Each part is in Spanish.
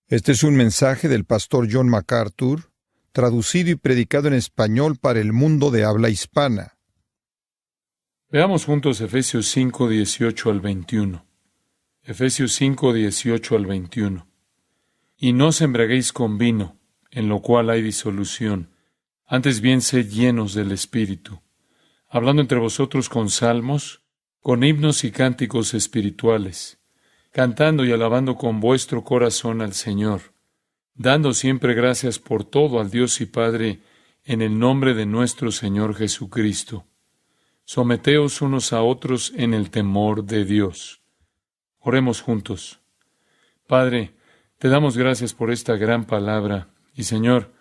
Este es un mensaje del pastor John MacArthur, traducido y predicado en español para el mundo de habla hispana. Veamos juntos Efesios 5, 18 al 21. Efesios 5, 18 al 21. Y no os embriaguéis con vino, en lo cual hay disolución. Antes bien, sed llenos del Espíritu, hablando entre vosotros con salmos, con himnos y cánticos espirituales, cantando y alabando con vuestro corazón al Señor, dando siempre gracias por todo al Dios y Padre, en el nombre de nuestro Señor Jesucristo. Someteos unos a otros en el temor de Dios. Oremos juntos. Padre, te damos gracias por esta gran palabra. Y Señor,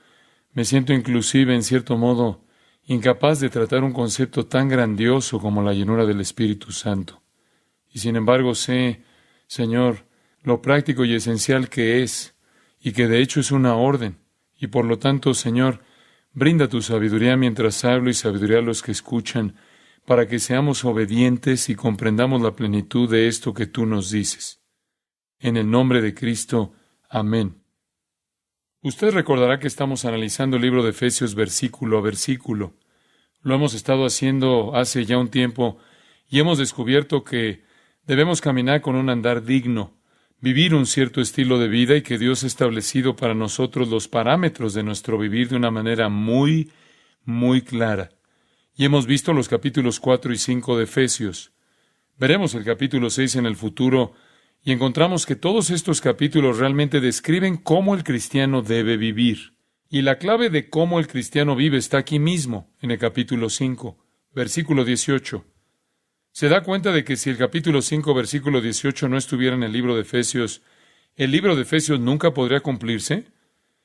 me siento inclusive, en cierto modo, incapaz de tratar un concepto tan grandioso como la llenura del Espíritu Santo. Y sin embargo sé, Señor, lo práctico y esencial que es, y que de hecho es una orden. Y por lo tanto, Señor, brinda tu sabiduría mientras hablo y sabiduría a los que escuchan, para que seamos obedientes y comprendamos la plenitud de esto que tú nos dices. En el nombre de Cristo, amén. Usted recordará que estamos analizando el libro de Efesios versículo a versículo. Lo hemos estado haciendo hace ya un tiempo y hemos descubierto que debemos caminar con un andar digno, vivir un cierto estilo de vida y que Dios ha establecido para nosotros los parámetros de nuestro vivir de una manera muy, muy clara. Y hemos visto los capítulos 4 y 5 de Efesios. Veremos el capítulo 6 en el futuro y encontramos que todos estos capítulos realmente describen cómo el cristiano debe vivir. Y la clave de cómo el cristiano vive está aquí mismo, en el capítulo 5, versículo 18. ¿Se da cuenta de que si el capítulo 5, versículo 18 no estuviera en el libro de Efesios, el libro de Efesios nunca podría cumplirse?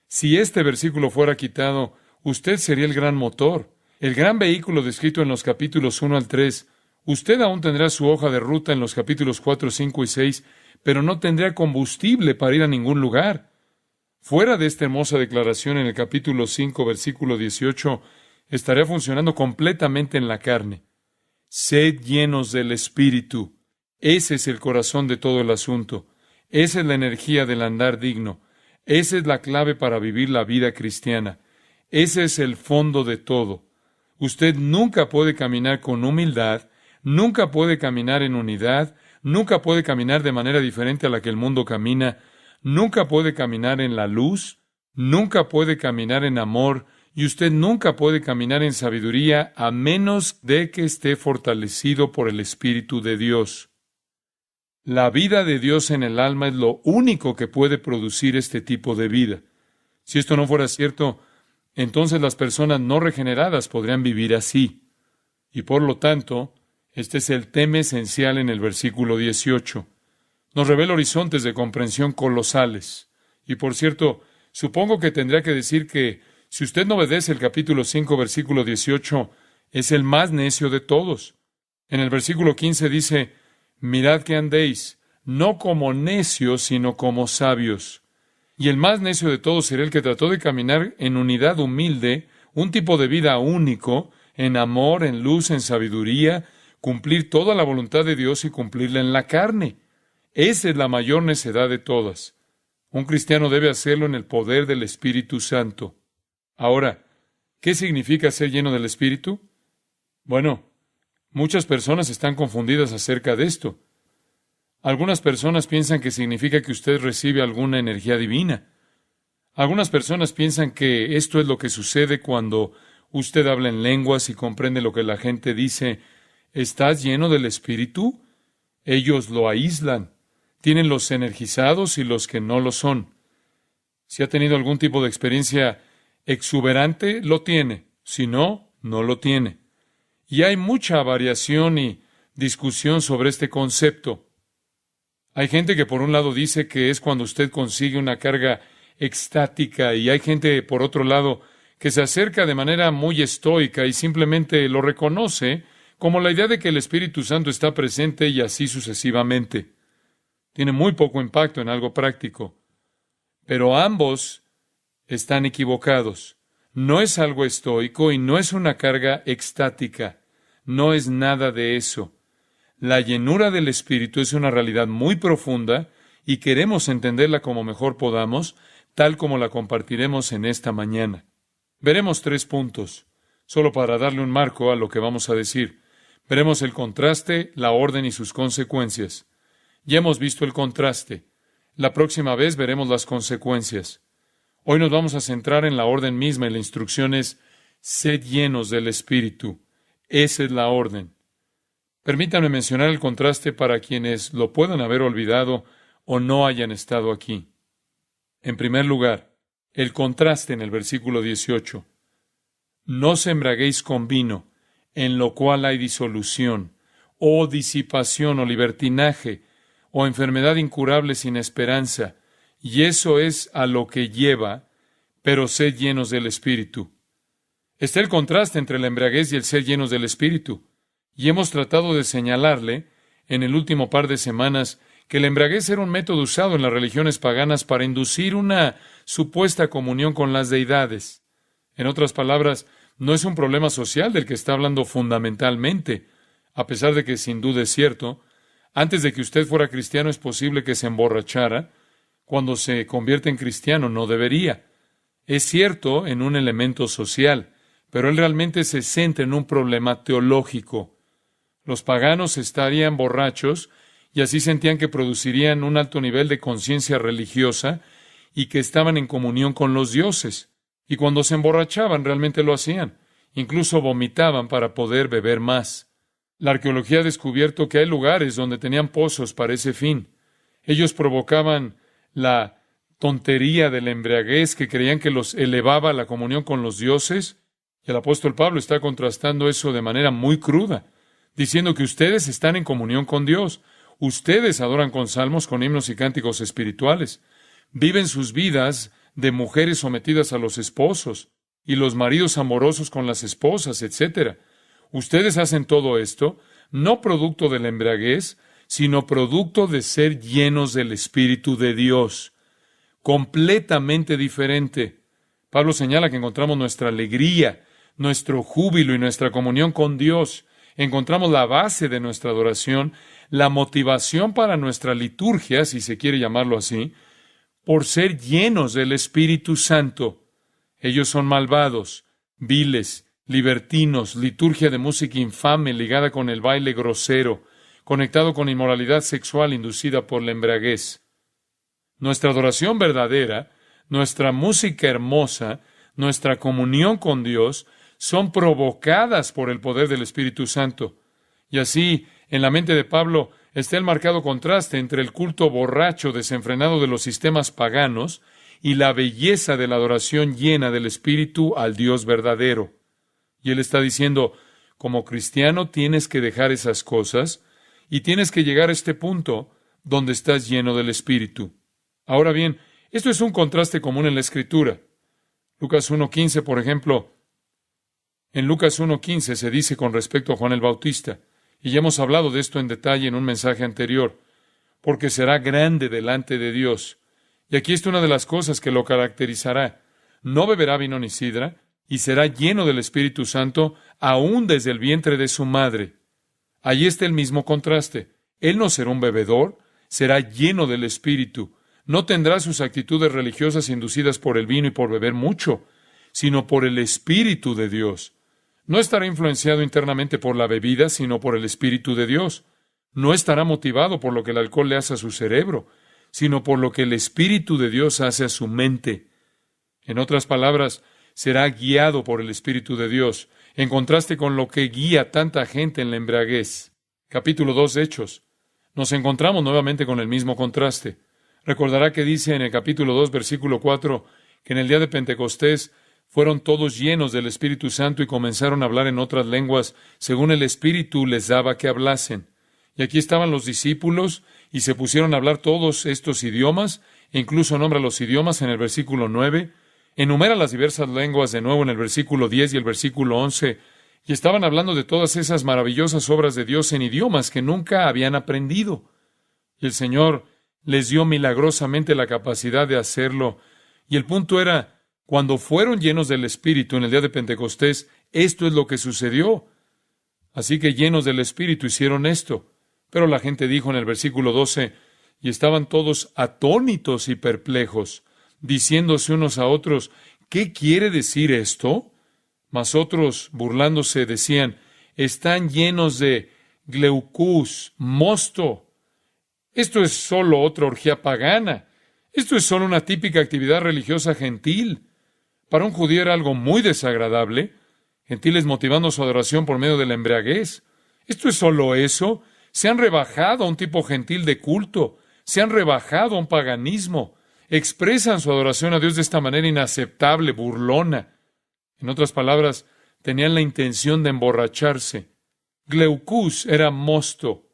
Si este versículo fuera quitado, usted sería el gran motor, el gran vehículo descrito en los capítulos 1 al 3. Usted aún tendrá su hoja de ruta en los capítulos 4, 5 y 6, pero no tendría combustible para ir a ningún lugar. Fuera de esta hermosa declaración en el capítulo 5, versículo 18, estaría funcionando completamente en la carne. Sed llenos del Espíritu. Ese es el corazón de todo el asunto. Esa es la energía del andar digno. Esa es la clave para vivir la vida cristiana. Ese es el fondo de todo. Usted nunca puede caminar con humildad, nunca puede caminar en unidad, nunca puede caminar de manera diferente a la que el mundo camina, nunca puede caminar en la luz, nunca puede caminar en amor, y usted nunca puede caminar en sabiduría a menos de que esté fortalecido por el Espíritu de Dios. La vida de Dios en el alma es lo único que puede producir este tipo de vida. Si esto no fuera cierto, entonces las personas no regeneradas podrían vivir así. Y por lo tanto, este es el tema esencial en el versículo 18. Nos revela horizontes de comprensión colosales. Y por cierto, supongo que tendría que decir que si usted no obedece el capítulo 5, versículo 18, es el más necio de todos. En el versículo 15 dice, mirad que andéis, no como necios, sino como sabios. Y el más necio de todos será el que trató de caminar en unidad humilde, un tipo de vida único, en amor, en luz, en sabiduría, cumplir toda la voluntad de Dios y cumplirla en la carne. Esa es la mayor necedad de todas. Un cristiano debe hacerlo en el poder del Espíritu Santo. Ahora, ¿qué significa ser lleno del Espíritu? Bueno, muchas personas están confundidas acerca de esto. Algunas personas piensan que significa que usted recibe alguna energía divina. Algunas personas piensan que esto es lo que sucede cuando usted habla en lenguas y comprende lo que la gente dice. ¿Estás lleno del Espíritu? Ellos lo aíslan. Tienen los energizados y los que no lo son. Si ha tenido algún tipo de experiencia exuberante, lo tiene. Si no, no lo tiene. Y hay mucha variación y discusión sobre este concepto. Hay gente que por un lado dice que es cuando usted consigue una carga extática y hay gente por otro lado que se acerca de manera muy estoica y simplemente lo reconoce como la idea de que el Espíritu Santo está presente y así sucesivamente. Tiene muy poco impacto en algo práctico. Pero ambos están equivocados. No es algo estoico y no es una carga extática. No es nada de eso. La llenura del Espíritu es una realidad muy profunda y queremos entenderla como mejor podamos, tal como la compartiremos en esta mañana. Veremos 3 puntos, solo para darle un marco a lo que vamos a decir. Veremos el contraste, la orden y sus consecuencias. Ya hemos visto el contraste. La próxima vez veremos las consecuencias. Hoy nos vamos a centrar en la orden misma y la instrucción es: sed llenos del Espíritu. Esa es la orden. Permítanme mencionar el contraste para quienes lo puedan haber olvidado o no hayan estado aquí. En primer lugar, el contraste en el versículo 18. No os embriaguéis con vino, en lo cual hay disolución, o disipación, o libertinaje, o enfermedad incurable sin esperanza, y eso es a lo que lleva, pero sed llenos del Espíritu. Está el contraste entre la embriaguez y el ser llenos del Espíritu, y hemos tratado de señalarle, en el último par de semanas, que la embriaguez era un método usado en las religiones paganas para inducir una supuesta comunión con las deidades. En otras palabras, no es un problema social del que está hablando fundamentalmente, a pesar de que sin duda es cierto. Antes de que usted fuera cristiano es posible que se emborrachara. Cuando se convierte en cristiano no debería. Es cierto en un elemento social, pero él realmente se centra en un problema teológico. Los paganos estarían borrachos y así sentían que producirían un alto nivel de conciencia religiosa y que estaban en comunión con los dioses. Y cuando se emborrachaban realmente lo hacían. Incluso vomitaban para poder beber más. La arqueología ha descubierto que hay lugares donde tenían pozos para ese fin. Ellos provocaban la tontería de la embriaguez que creían que los elevaba a la comunión con los dioses. Y el apóstol Pablo está contrastando eso de manera muy cruda, diciendo que ustedes están en comunión con Dios. Ustedes adoran con salmos, con himnos y cánticos espirituales. Viven sus vidas de mujeres sometidas a los esposos y los maridos amorosos con las esposas, etc. Ustedes hacen todo esto no producto de la embriaguez, sino producto de ser llenos del Espíritu de Dios. Completamente diferente. Pablo señala que encontramos nuestra alegría, nuestro júbilo y nuestra comunión con Dios. Encontramos la base de nuestra adoración, la motivación para nuestra liturgia, si se quiere llamarlo así, por ser llenos del Espíritu Santo. Ellos son malvados, viles, libertinos, liturgia de música infame ligada con el baile grosero, conectado con inmoralidad sexual inducida por la embriaguez. Nuestra adoración verdadera, nuestra música hermosa, nuestra comunión con Dios son provocadas por el poder del Espíritu Santo. Y así, en la mente de Pablo, está el marcado contraste entre el culto borracho desenfrenado de los sistemas paganos y la belleza de la adoración llena del Espíritu al Dios verdadero. Y él está diciendo, como cristiano tienes que dejar esas cosas y tienes que llegar a este punto donde estás lleno del Espíritu. Ahora bien, esto es un contraste común en la Escritura. Lucas 1:15, por ejemplo, en Lucas 1:15 se dice con respecto a Juan el Bautista, y ya hemos hablado de esto en detalle en un mensaje anterior, porque será grande delante de Dios. Y aquí está una de las cosas que lo caracterizará. No beberá vino ni sidra, y será lleno del Espíritu Santo, aún desde el vientre de su madre. Allí está el mismo contraste. Él no será un bebedor, será lleno del Espíritu. No tendrá sus actitudes religiosas inducidas por el vino y por beber mucho, sino por el Espíritu de Dios. No estará influenciado internamente por la bebida, sino por el Espíritu de Dios. No estará motivado por lo que el alcohol le hace a su cerebro, sino por lo que el Espíritu de Dios hace a su mente. En otras palabras, será guiado por el Espíritu de Dios, en contraste con lo que guía tanta gente en la embriaguez. Capítulo 2 de Hechos. Nos encontramos nuevamente con el mismo contraste. Recordará que dice en el capítulo 2, versículo 4, que en el día de Pentecostés fueron todos llenos del Espíritu Santo y comenzaron a hablar en otras lenguas según el Espíritu les daba que hablasen. Y aquí estaban los discípulos y se pusieron a hablar todos estos idiomas, e incluso nombra los idiomas en el versículo 9, enumera las diversas lenguas de nuevo en el versículo 10 y el versículo 11, y estaban hablando de todas esas maravillosas obras de Dios en idiomas que nunca habían aprendido. Y el Señor les dio milagrosamente la capacidad de hacerlo. Y el punto era, cuando fueron llenos del Espíritu en el día de Pentecostés, esto es lo que sucedió. Así que llenos del Espíritu hicieron esto. Pero la gente dijo en el versículo 12, y estaban todos atónitos y perplejos, diciéndose unos a otros, ¿qué quiere decir esto? Mas otros, burlándose, decían, están llenos de gleucus, mosto. Esto es solo otra orgía pagana. Esto es solo una típica actividad religiosa gentil. Para un judío era algo muy desagradable. Gentiles motivando su adoración por medio de la embriaguez. Esto es solo eso. Se han rebajado a un tipo gentil de culto. Se han rebajado a un paganismo. Expresan su adoración a Dios de esta manera inaceptable, burlona. En otras palabras, tenían la intención de emborracharse. Gleucus era mosto.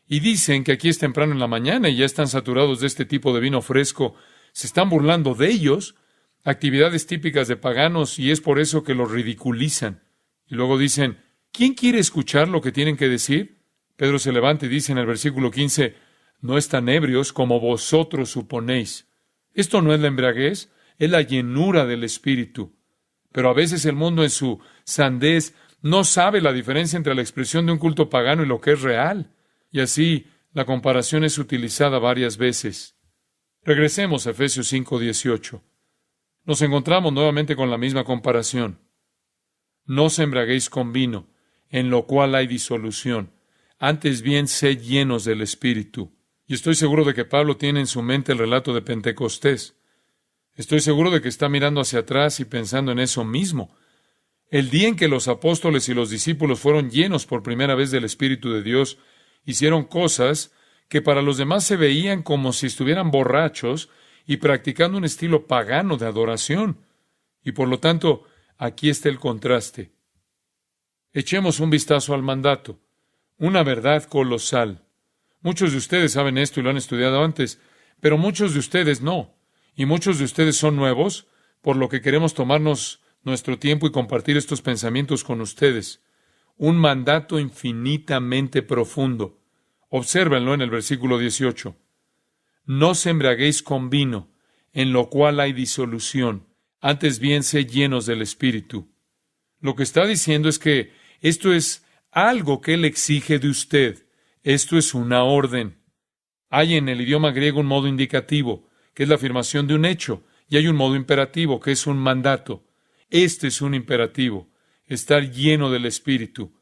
Y dicen que aquí es temprano en la mañana y ya están saturados de este tipo de vino fresco. Se están burlando de ellos, actividades típicas de paganos, y es por eso que los ridiculizan. Y luego dicen, ¿quién quiere escuchar lo que tienen que decir? Pedro se levanta y dice en el versículo 15, no están ebrios como vosotros suponéis. Esto no es la embriaguez, es la llenura del Espíritu. Pero a veces el mundo en su sandez no sabe la diferencia entre la expresión de un culto pagano y lo que es real. Y así la comparación es utilizada varias veces. Regresemos a Efesios 5:18. Nos encontramos nuevamente con la misma comparación. No os embriaguéis con vino, en lo cual hay disolución. Antes bien, sed llenos del Espíritu. Y estoy seguro de que Pablo tiene en su mente el relato de Pentecostés. Estoy seguro de que está mirando hacia atrás y pensando en eso mismo. El día en que los apóstoles y los discípulos fueron llenos por primera vez del Espíritu de Dios, hicieron cosas que para los demás se veían como si estuvieran borrachos y practicando un estilo pagano de adoración. Y por lo tanto, aquí está el contraste. Echemos un vistazo al mandato. Una verdad colosal. Muchos de ustedes saben esto y lo han estudiado antes, pero muchos de ustedes no. Y muchos de ustedes son nuevos, por lo que queremos tomarnos nuestro tiempo y compartir estos pensamientos con ustedes. Un mandato infinitamente profundo. Obsérvenlo en el versículo 18. No os embriaguéis con vino, en lo cual hay disolución. Antes bien, sed llenos del Espíritu. Lo que está diciendo es que esto es algo que Él exige de usted. Esto es una orden. Hay en el idioma griego un modo indicativo, que es la afirmación de un hecho, y hay un modo imperativo, que es un mandato. Este es un imperativo, estar lleno del Espíritu.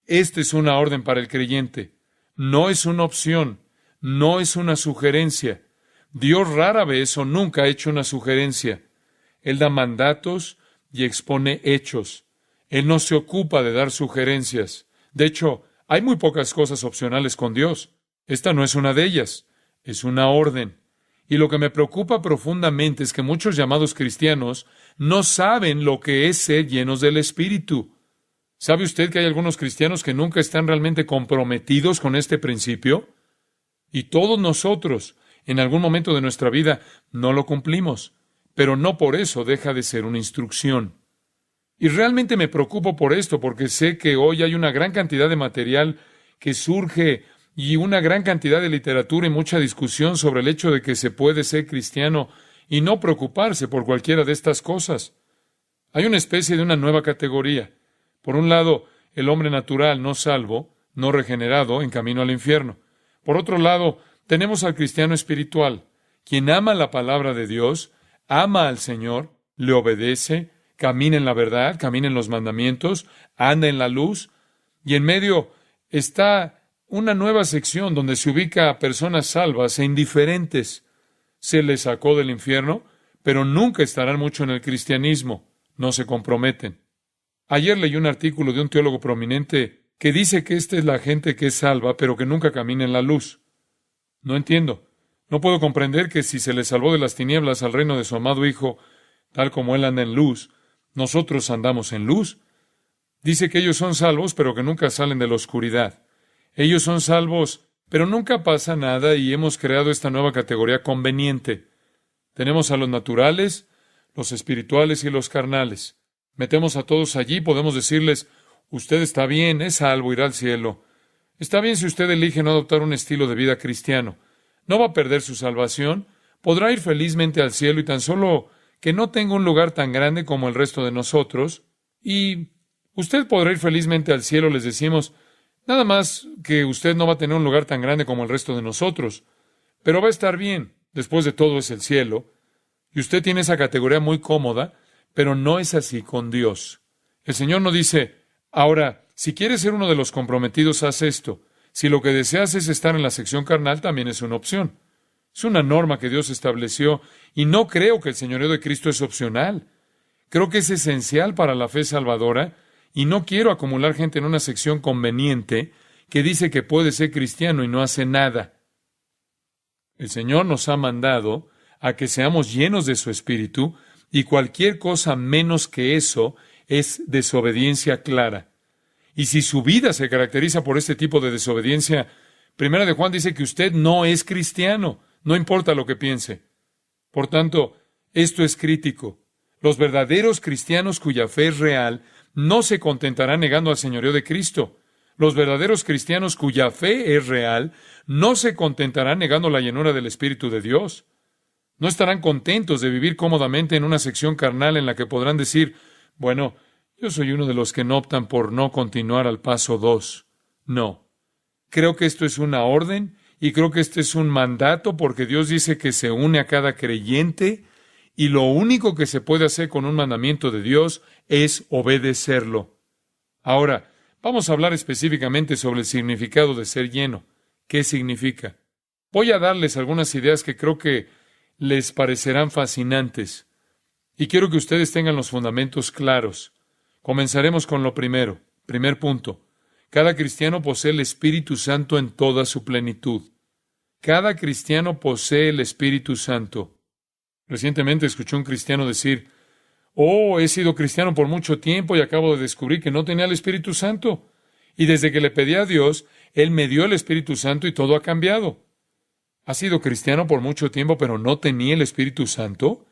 Esta es una orden para el creyente. No es una opción, no es una sugerencia. Dios rara vez o nunca ha hecho una sugerencia. Él da mandatos y expone hechos. Él no se ocupa de dar sugerencias. De hecho, hay muy pocas cosas opcionales con Dios. Esta no es una de ellas, es una orden. Y lo que me preocupa profundamente es que muchos llamados cristianos no saben lo que es ser llenos del Espíritu. ¿Sabe usted que hay algunos cristianos que nunca están realmente comprometidos con este principio? Y todos nosotros, en algún momento de nuestra vida, no lo cumplimos. Pero no por eso deja de ser una instrucción. Y realmente me preocupo por esto, porque sé que hoy hay una gran cantidad de material que surge y una gran cantidad de literatura y mucha discusión sobre el hecho de que se puede ser cristiano y no preocuparse por cualquiera de estas cosas. Hay una especie de una nueva categoría. Por un lado, el hombre natural no salvo, no regenerado, en camino al infierno. Por otro lado, tenemos al cristiano espiritual, quien ama la palabra de Dios, ama al Señor, le obedece, camina en la verdad, camina en los mandamientos, anda en la luz, y en medio está una nueva sección donde se ubica a personas salvas e indiferentes. Se les sacó del infierno, pero nunca estarán mucho en el cristianismo, no se comprometen. Ayer leí un artículo de un teólogo prominente que dice que esta es la gente que es salva, pero que nunca camina en la luz. No entiendo. No puedo comprender que si se les salvó de las tinieblas al reino de su amado Hijo, tal como Él anda en luz, nosotros andamos en luz. Dice que ellos son salvos, pero que nunca salen de la oscuridad. Ellos son salvos, pero nunca pasa nada y hemos creado esta nueva categoría conveniente. Tenemos a los naturales, los espirituales y los carnales. Metemos a todos allí, podemos decirles, usted está bien, es salvo, irá al cielo. Está bien si usted elige no adoptar un estilo de vida cristiano. No va a perder su salvación, podrá ir felizmente al cielo y tan solo que no tenga un lugar tan grande como el resto de nosotros. Y usted podrá ir felizmente al cielo, les decimos, nada más que usted no va a tener un lugar tan grande como el resto de nosotros. Pero va a estar bien. Después de todo es el cielo. Y usted tiene esa categoría muy cómoda, pero no es así con Dios. El Señor no dice, ahora, si quieres ser uno de los comprometidos, haz esto. Si lo que deseas es estar en la sección carnal, también es una opción. Es una norma que Dios estableció, y no creo que el señorío de Cristo es opcional. Creo que es esencial para la fe salvadora, y no quiero acumular gente en una sección conveniente que dice que puede ser cristiano y no hace nada. El Señor nos ha mandado a que seamos llenos de su Espíritu, y cualquier cosa menos que eso es desobediencia clara. Y si su vida se caracteriza por este tipo de desobediencia, Primera de Juan dice que usted no es cristiano, no importa lo que piense. Por tanto, esto es crítico. Los verdaderos cristianos cuya fe es real no se contentarán negando al señorío de Cristo. Los verdaderos cristianos cuya fe es real no se contentarán negando la llenura del Espíritu de Dios. No estarán contentos de vivir cómodamente en una sección carnal en la que podrán decir, bueno, yo soy uno de los que no optan por no continuar al paso 2. No. Creo que esto es una orden y creo que este es un mandato porque Dios dice que se une a cada creyente y lo único que se puede hacer con un mandamiento de Dios es obedecerlo. Ahora, vamos a hablar específicamente sobre el significado de ser lleno. ¿Qué significa? Voy a darles algunas ideas que creo que les parecerán fascinantes. Y quiero que ustedes tengan los fundamentos claros. Comenzaremos con lo primero. Primer punto. Cada cristiano posee el Espíritu Santo en toda su plenitud. Cada cristiano posee el Espíritu Santo. Recientemente escuché a un cristiano decir, oh, he sido cristiano por mucho tiempo y acabo de descubrir que no tenía el Espíritu Santo. Y desde que le pedí a Dios, Él me dio el Espíritu Santo y todo ha cambiado. ¿Ha sido cristiano por mucho tiempo pero no tenía el Espíritu Santo?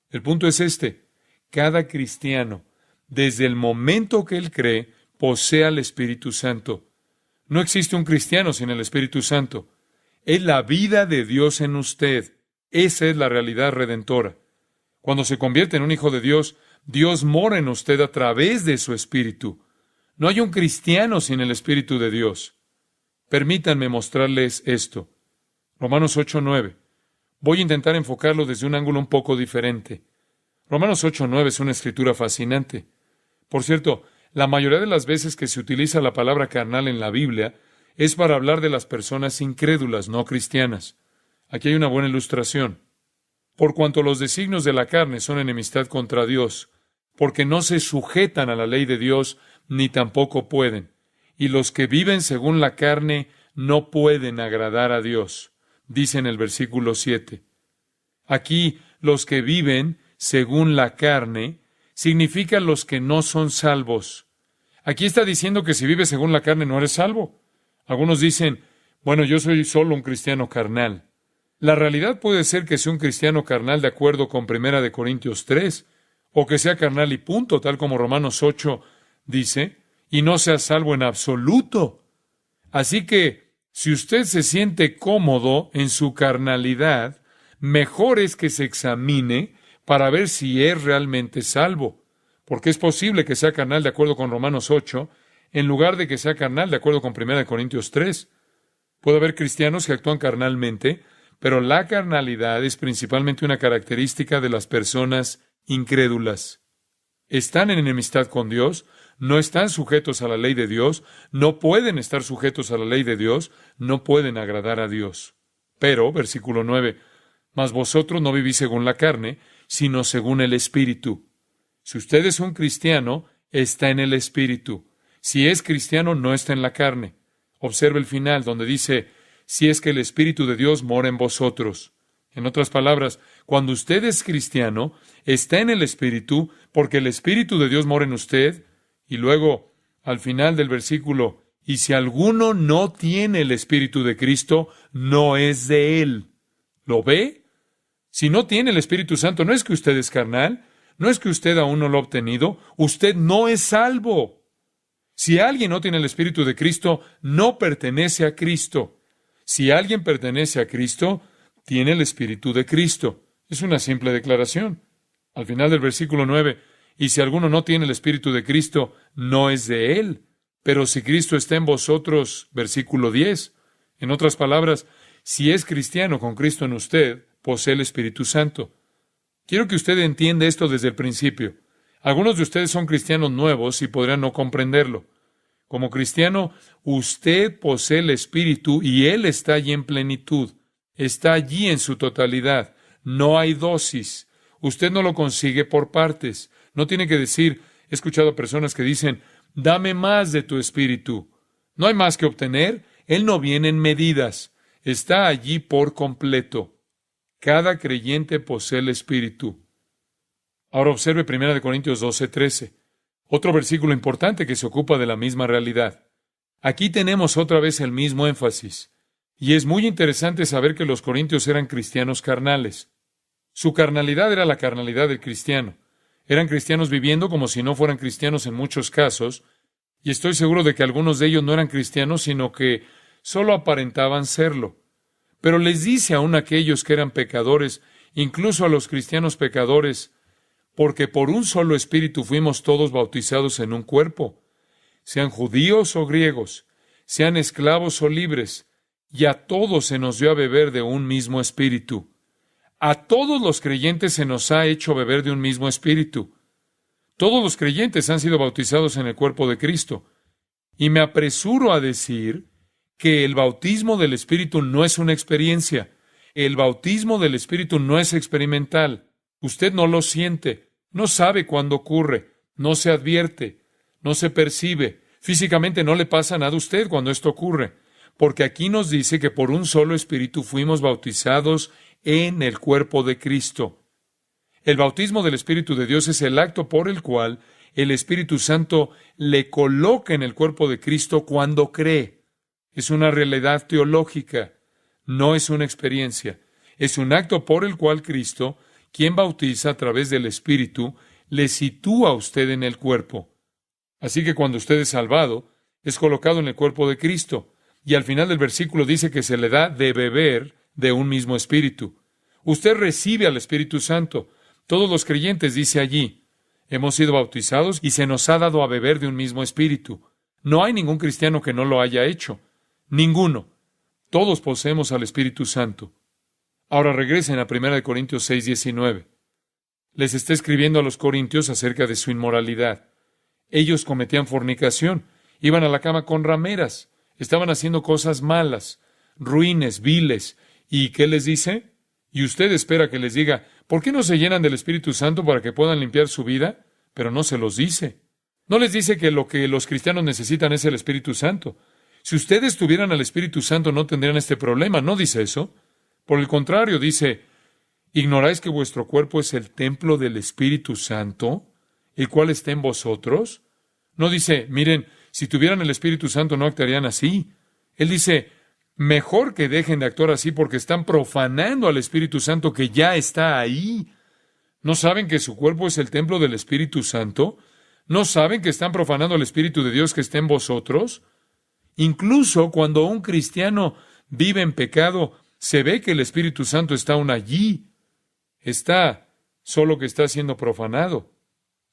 El punto es este. Cada cristiano, desde el momento que él cree, posee al Espíritu Santo. No existe un cristiano sin el Espíritu Santo. Es la vida de Dios en usted. Esa es la realidad redentora. Cuando se convierte en un hijo de Dios, Dios mora en usted a través de su Espíritu. No hay un cristiano sin el Espíritu de Dios. Permítanme mostrarles esto. Romanos 8:9. Voy a intentar enfocarlo desde un ángulo un poco diferente. Romanos 8:9 es una escritura fascinante. Por cierto, la mayoría de las veces que se utiliza la palabra carnal en la Biblia es para hablar de las personas incrédulas, no cristianas. Aquí hay una buena ilustración. Por cuanto los designios de la carne son enemistad contra Dios, porque no se sujetan a la ley de Dios, ni tampoco pueden. Y los que viven según la carne no pueden agradar a Dios, dice en el versículo 7. Aquí, los que viven según la carne significan los que no son salvos. Aquí está diciendo que si vives según la carne no eres salvo. Algunos dicen, bueno, yo soy solo un cristiano carnal. La realidad puede ser que sea un cristiano carnal de acuerdo con 1 Corintios 3, o que sea carnal y punto, tal como Romanos 8 dice, y no sea salvo en absoluto. Así que, si usted se siente cómodo en su carnalidad, mejor es que se examine para ver si es realmente salvo, porque es posible que sea carnal de acuerdo con Romanos 8, en lugar de que sea carnal de acuerdo con 1 Corintios 3. Puede haber cristianos que actúan carnalmente, pero la carnalidad es principalmente una característica de las personas incrédulas. Están en enemistad con Dios, no están sujetos a la ley de Dios, no pueden estar sujetos a la ley de Dios, no pueden agradar a Dios. Pero, versículo 9, mas vosotros no vivís según la carne, sino según el Espíritu. Si usted es un cristiano, está en el Espíritu. Si es cristiano, no está en la carne. Observe el final, donde dice, si es que el Espíritu de Dios mora en vosotros. En otras palabras, cuando usted es cristiano, está en el Espíritu, porque el Espíritu de Dios mora en usted. Y luego, al final del versículo, y si alguno no tiene el Espíritu de Cristo, no es de él. ¿Lo ve? Si no tiene el Espíritu Santo, no es que usted es carnal, no es que usted aún no lo ha obtenido, usted no es salvo. Si alguien no tiene el Espíritu de Cristo, no pertenece a Cristo. Si alguien pertenece a Cristo, tiene el Espíritu de Cristo. Es una simple declaración. Al final del versículo 9, y si alguno no tiene el Espíritu de Cristo, no es de él. Pero si Cristo está en vosotros, versículo 10, en otras palabras, si es cristiano con Cristo en usted, posee el Espíritu Santo. Quiero que usted entienda esto desde el principio. Algunos de ustedes son cristianos nuevos y podrían no comprenderlo. Como cristiano, usted posee el Espíritu y Él está allí en plenitud. Está allí en su totalidad. No hay dosis. Usted no lo consigue por partes. No tiene que decir, he escuchado a personas que dicen, dame más de tu Espíritu. No hay más que obtener. Él no viene en medidas. Está allí por completo. Cada creyente posee el Espíritu. Ahora observe 1 Corintios 12:13. Otro versículo importante que se ocupa de la misma realidad. Aquí tenemos otra vez el mismo énfasis. Y es muy interesante saber que los corintios eran cristianos carnales. Su carnalidad era la carnalidad del cristiano. Eran cristianos viviendo como si no fueran cristianos en muchos casos, y estoy seguro de que algunos de ellos no eran cristianos, sino que solo aparentaban serlo. Pero les dice aún a aquellos que eran pecadores, incluso a los cristianos pecadores, porque por un solo espíritu fuimos todos bautizados en un cuerpo, sean judíos o griegos, sean esclavos o libres, y a todos se nos dio a beber de un mismo espíritu. A todos los creyentes se nos ha hecho beber de un mismo espíritu. Todos los creyentes han sido bautizados en el cuerpo de Cristo. Y me apresuro a decir que el bautismo del Espíritu no es una experiencia. El bautismo del Espíritu no es experimental. Usted no lo siente, no sabe cuándo ocurre, no se advierte, no se percibe. Físicamente no le pasa nada a usted cuando esto ocurre, porque aquí nos dice que por un solo Espíritu fuimos bautizados en el cuerpo de Cristo. El bautismo del Espíritu de Dios es el acto por el cual el Espíritu Santo le coloca en el cuerpo de Cristo cuando cree. Es una realidad teológica, no es una experiencia. Es un acto por el cual Cristo, quien bautiza a través del Espíritu, le sitúa a usted en el cuerpo. Así que cuando usted es salvado, es colocado en el cuerpo de Cristo. Y al final del versículo dice que se le da de beber de un mismo Espíritu. Usted recibe al Espíritu Santo. Todos los creyentes, dice allí, hemos sido bautizados y se nos ha dado a beber de un mismo Espíritu. No hay ningún cristiano que no lo haya hecho. Ninguno. Todos poseemos al Espíritu Santo. Ahora regresen a 1 Corintios 6:19. Les está escribiendo a los corintios acerca de su inmoralidad. Ellos cometían fornicación, iban a la cama con rameras, estaban haciendo cosas malas, ruines, viles. ¿Y qué les dice? Y usted espera que les diga, ¿por qué no se llenan del Espíritu Santo para que puedan limpiar su vida? Pero no se los dice. No les dice que lo que los cristianos necesitan es el Espíritu Santo. Si ustedes tuvieran al Espíritu Santo no tendrían este problema. No dice eso. Por el contrario, dice, ¿ignoráis que vuestro cuerpo es el templo del Espíritu Santo, el cual está en vosotros? No dice, miren, si tuvieran el Espíritu Santo no actuarían así. Él dice, mejor que dejen de actuar así porque están profanando al Espíritu Santo que ya está ahí. ¿No saben que su cuerpo es el templo del Espíritu Santo? ¿No saben que están profanando al Espíritu de Dios que está en vosotros? Incluso cuando un cristiano vive en pecado, se ve que el Espíritu Santo está aún allí. Está, solo que está siendo profanado.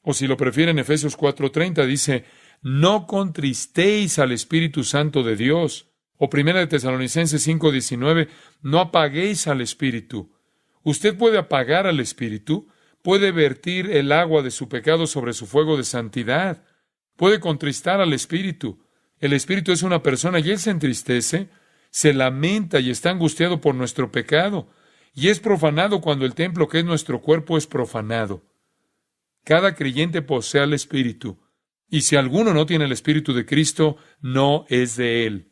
O si lo prefieren, Efesios 4:30 dice, no contristéis al Espíritu Santo de Dios. O 1 Tesalonicenses 5:19, no apaguéis al Espíritu. Usted puede apagar al Espíritu, puede vertir el agua de su pecado sobre su fuego de santidad, puede contristar al Espíritu. El Espíritu es una persona y Él se entristece, se lamenta y está angustiado por nuestro pecado, y es profanado cuando el templo que es nuestro cuerpo es profanado. Cada creyente posee al Espíritu, y si alguno no tiene el Espíritu de Cristo, no es de Él.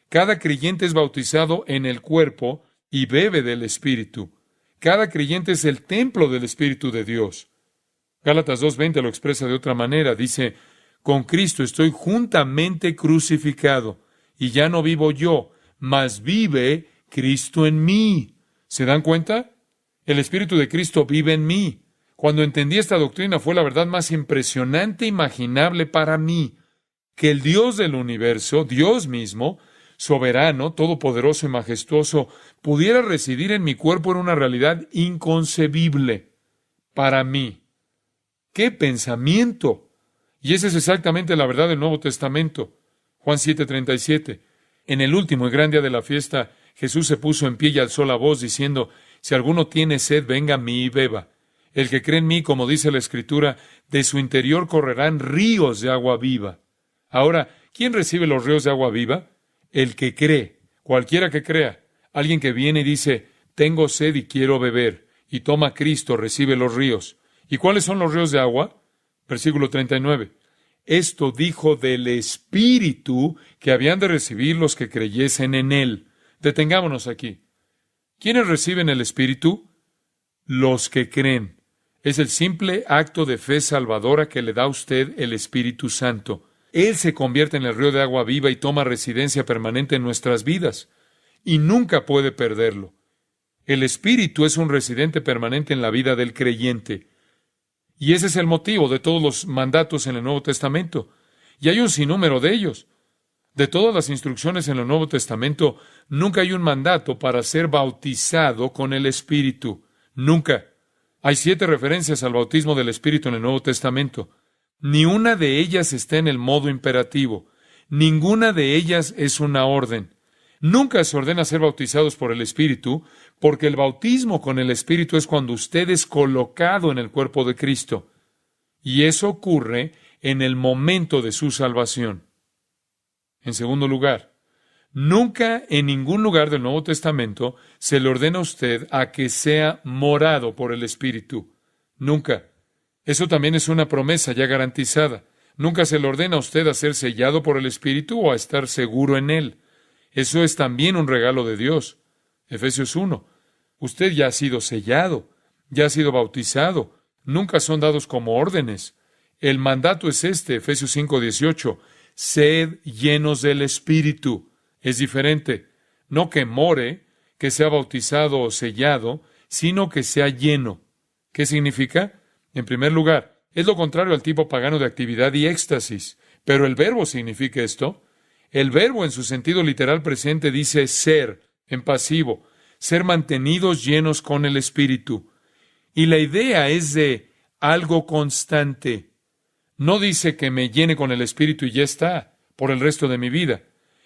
Cada creyente es bautizado en el cuerpo y bebe del Espíritu. Cada creyente es el templo del Espíritu de Dios. Gálatas 2:20 lo expresa de otra manera. Dice, con Cristo estoy juntamente crucificado, y ya no vivo yo, mas vive Cristo en mí. ¿Se dan cuenta? El Espíritu de Cristo vive en mí. Cuando entendí esta doctrina fue la verdad más impresionante e imaginable para mí, que el Dios del universo, Dios mismo, soberano, todopoderoso y majestuoso, pudiera residir en mi cuerpo en una realidad inconcebible para mí. ¡Qué pensamiento! Y esa es exactamente la verdad del Nuevo Testamento. Juan 7:37. En el último y gran día de la fiesta, Jesús se puso en pie y alzó la voz diciendo, si alguno tiene sed, venga a mí y beba. El que cree en mí, como dice la Escritura, de su interior correrán ríos de agua viva. Ahora, ¿quién recibe los ríos de agua viva? El que cree, cualquiera que crea. Alguien que viene y dice, tengo sed y quiero beber, y toma a Cristo, recibe los ríos. ¿Y cuáles son los ríos de agua? Versículo 39. Esto dijo del Espíritu que habían de recibir los que creyesen en Él. Detengámonos aquí. ¿Quiénes reciben el Espíritu? Los que creen. Es el simple acto de fe salvadora que le da a usted el Espíritu Santo. Él se convierte en el río de agua viva y toma residencia permanente en nuestras vidas. Y nunca puede perderlo. El Espíritu es un residente permanente en la vida del creyente. Y ese es el motivo de todos los mandatos en el Nuevo Testamento. Y hay un sinnúmero de ellos. De todas las instrucciones en el Nuevo Testamento, nunca hay un mandato para ser bautizado con el Espíritu. Nunca. Hay 7 referencias al bautismo del Espíritu en el Nuevo Testamento. Ni una de ellas está en el modo imperativo. Ninguna de ellas es una orden. Nunca se ordena ser bautizados por el Espíritu, porque el bautismo con el Espíritu es cuando usted es colocado en el cuerpo de Cristo. Y eso ocurre en el momento de su salvación. En segundo lugar, nunca en ningún lugar del Nuevo Testamento se le ordena a usted a que sea morado por el Espíritu. Nunca. Eso también es una promesa ya garantizada. Nunca se le ordena a usted a ser sellado por el Espíritu o a estar seguro en Él. Eso es también un regalo de Dios. Efesios 1. Usted ya ha sido sellado, ya ha sido bautizado. Nunca son dados como órdenes. El mandato es este, Efesios 5:18. Sed llenos del Espíritu. Es diferente. No que more, que sea bautizado o sellado, sino que sea lleno. ¿Qué significa? En primer lugar, es lo contrario al tipo pagano de actividad y éxtasis. Pero el verbo significa esto. El verbo en su sentido literal presente dice ser, en pasivo, ser mantenidos llenos con el Espíritu. Y la idea es de algo constante. No dice que me llene con el Espíritu y ya está, por el resto de mi vida.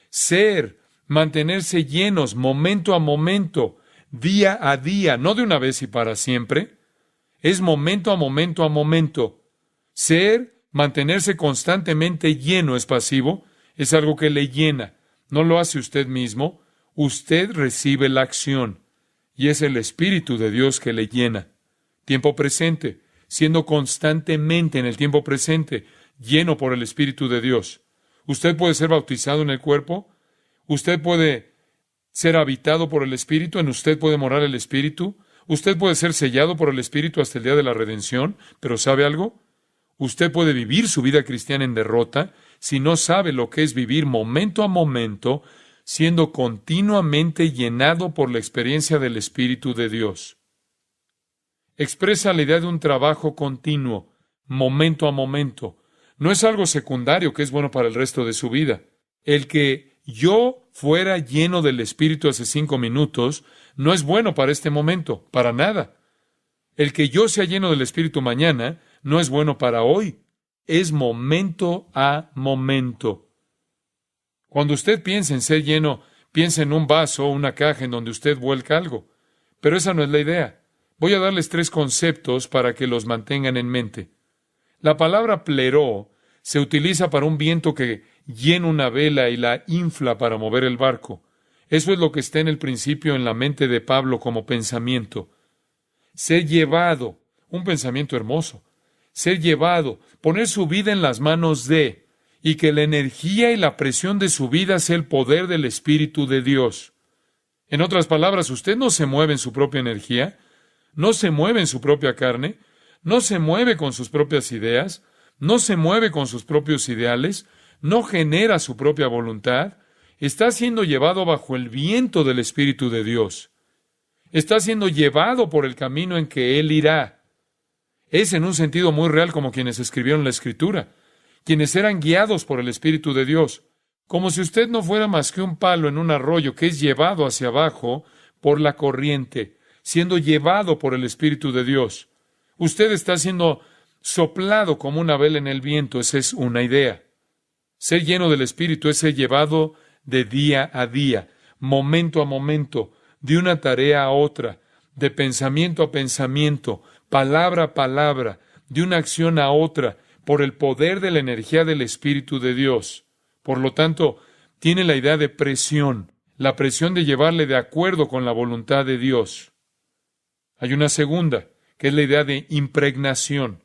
Ser, mantenerse llenos, momento a momento, día a día, no de una vez y para siempre. Es momento a momento a momento. Ser, mantenerse constantemente lleno es pasivo, es algo que le llena. No lo hace usted mismo, usted recibe la acción. Y es el Espíritu de Dios que le llena. Tiempo presente, siendo constantemente en el tiempo presente, lleno por el Espíritu de Dios. Usted puede ser bautizado en el cuerpo, usted puede ser habitado por el Espíritu, en usted puede morar el Espíritu, usted puede ser sellado por el Espíritu hasta el día de la redención, pero ¿sabe algo? Usted puede vivir su vida cristiana en derrota si no sabe lo que es vivir momento a momento, siendo continuamente llenado por la experiencia del Espíritu de Dios. Expresa la idea de un trabajo continuo, momento a momento. No es algo secundario que es bueno para el resto de su vida. El que yo fuera lleno del Espíritu hace 5 minutos no es bueno para este momento, para nada. El que yo sea lleno del Espíritu mañana no es bueno para hoy. Es momento a momento. Cuando usted piensa en ser lleno, piensa en un vaso o una caja en donde usted vuelca algo. Pero esa no es la idea. Voy a darles 3 conceptos para que los mantengan en mente. La palabra pleró se utiliza para un viento que llena una vela y la infla para mover el barco. Eso es lo que está en el principio en la mente de Pablo como pensamiento. Ser llevado, un pensamiento hermoso. Ser llevado, poner su vida en las manos de, y que la energía y la presión de su vida sea el poder del Espíritu de Dios. En otras palabras, usted no se mueve en su propia energía, no se mueve en su propia carne, no se mueve con sus propias ideas, no se mueve con sus propios ideales, no genera su propia voluntad, está siendo llevado bajo el viento del Espíritu de Dios. Está siendo llevado por el camino en que Él irá. Es en un sentido muy real como quienes escribieron la Escritura, quienes eran guiados por el Espíritu de Dios, como si usted no fuera más que un palo en un arroyo que es llevado hacia abajo por la corriente, siendo llevado por el Espíritu de Dios. Usted está siendo soplado como una vela en el viento, esa es una idea. Ser lleno del Espíritu es ser llevado de día a día, momento a momento, de una tarea a otra, de pensamiento a pensamiento, palabra a palabra, de una acción a otra, por el poder de la energía del Espíritu de Dios. Por lo tanto, tiene la idea de presión, la presión de llevarle de acuerdo con la voluntad de Dios. Hay una segunda, que es la idea de impregnación.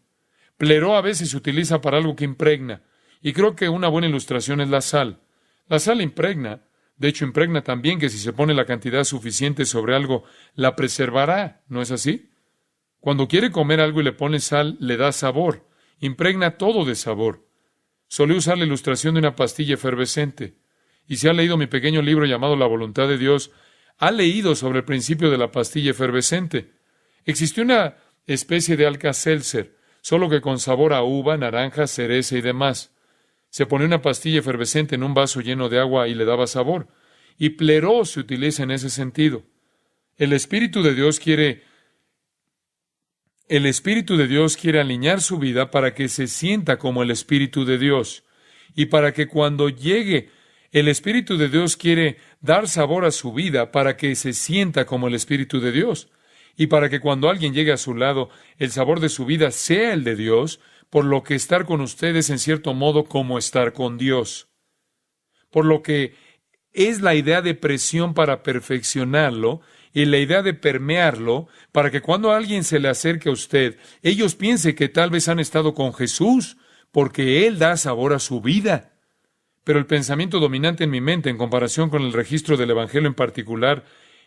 Pleró a veces se utiliza para algo que impregna, y creo que una buena ilustración es la sal. La sal impregna, de hecho impregna también que si se pone la cantidad suficiente sobre algo, la preservará, ¿no es así? Cuando quiere comer algo y le pone sal, le da sabor, impregna todo de sabor. Solía usar la ilustración de una pastilla efervescente, y si ha leído mi pequeño libro llamado La voluntad de Dios, ha leído sobre el principio de la pastilla efervescente. Existió una especie de Alka-Seltzer, solo que con sabor a uva, naranja, cereza y demás. Se ponía una pastilla efervescente en un vaso lleno de agua y le daba sabor. Y pleró se utiliza en ese sentido. El Espíritu de Dios quiere alinear su vida para que se sienta como el Espíritu de Dios. Y para que cuando llegue, el Espíritu de Dios quiere dar sabor a su vida para que se sienta como el Espíritu de Dios. Y para que cuando alguien llegue a su lado, el sabor de su vida sea el de Dios, por lo que estar con ustedes en cierto modo como estar con Dios. Por lo que es la idea de presión para perfeccionarlo y la idea de permearlo para que cuando alguien se le acerque a usted, ellos piensen que tal vez han estado con Jesús, porque Él da sabor a su vida. Pero el pensamiento dominante en mi mente, en comparación con el registro del Evangelio en particular,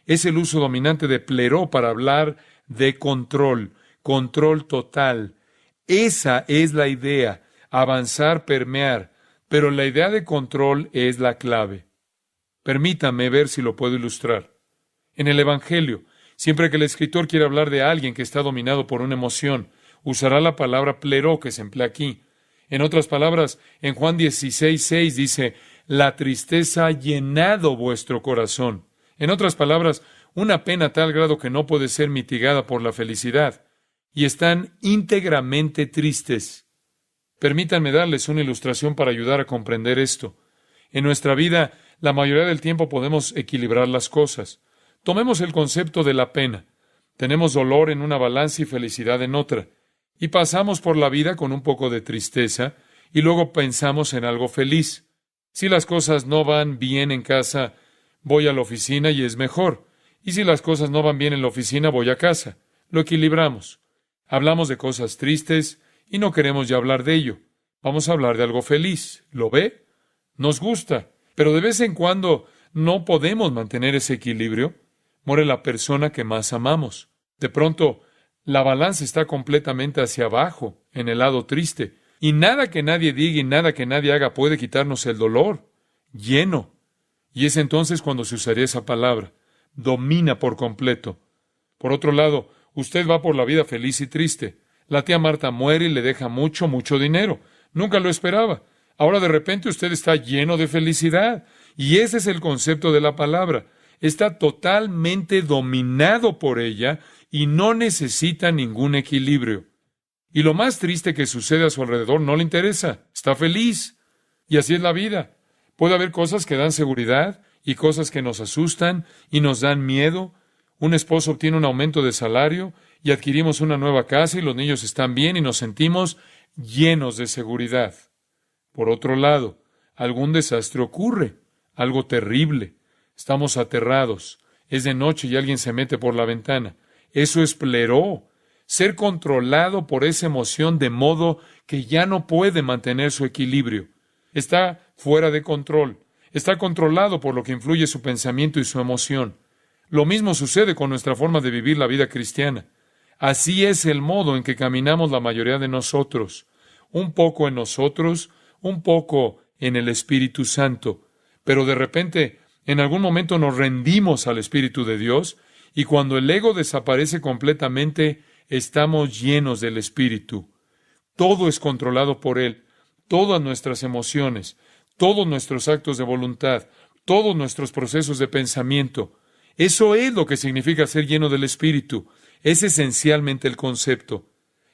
es el uso dominante de pleró para hablar de control, control total. Esa es la idea, avanzar, permear, pero la idea de control es la clave. Permítame ver si lo puedo ilustrar. En el Evangelio, siempre que el escritor quiere hablar de alguien que está dominado por una emoción, usará la palabra pleró que se emplea aquí. En otras palabras, en Juan 16:6 dice, la tristeza ha llenado vuestro corazón. En otras palabras, una pena a tal grado que no puede ser mitigada por la felicidad. Y están íntegramente tristes. Permítanme darles una ilustración para ayudar a comprender esto. En nuestra vida, la mayoría del tiempo podemos equilibrar las cosas. Tomemos el concepto de la pena. Tenemos dolor en una balanza y felicidad en otra. Y pasamos por la vida con un poco de tristeza y luego pensamos en algo feliz. Si las cosas no van bien en casa, voy a la oficina y es mejor. Y si las cosas no van bien en la oficina, voy a casa. Lo equilibramos. Hablamos de cosas tristes y no queremos ya hablar de ello. Vamos a hablar de algo feliz. ¿Lo ve? Nos gusta. Pero de vez en cuando no podemos mantener ese equilibrio. Muere la persona que más amamos. De pronto, la balanza está completamente hacia abajo, en el lado triste. Y nada que nadie diga y nada que nadie haga puede quitarnos el dolor. Lleno. Y es entonces cuando se usaría esa palabra. Domina por completo. Por otro lado, usted va por la vida feliz y triste. La tía Marta muere y le deja mucho, mucho dinero. Nunca lo esperaba. Ahora de repente usted está lleno de felicidad. Y ese es el concepto de la palabra. Está totalmente dominado por ella y no necesita ningún equilibrio. Y lo más triste que sucede a su alrededor no le interesa. Está feliz. Y así es la vida. Puede haber cosas que dan seguridad y cosas que nos asustan y nos dan miedo. Un esposo obtiene un aumento de salario y adquirimos una nueva casa y los niños están bien y nos sentimos llenos de seguridad. Por otro lado, algún desastre ocurre, algo terrible. Estamos aterrados. Es de noche y alguien se mete por la ventana. Eso es pleró. Ser controlado por esa emoción de modo que ya no puede mantener su equilibrio. Está fuera de control. Está controlado por lo que influye su pensamiento y su emoción. Lo mismo sucede con nuestra forma de vivir la vida cristiana. Así es el modo en que caminamos la mayoría de nosotros. Un poco en nosotros, un poco en el Espíritu Santo. Pero de repente, en algún momento nos rendimos al Espíritu de Dios y cuando el ego desaparece completamente, estamos llenos del Espíritu. Todo es controlado por Él. Todas nuestras emociones, todos nuestros actos de voluntad, todos nuestros procesos de pensamiento. Eso es lo que significa ser lleno del Espíritu. Es esencialmente el concepto.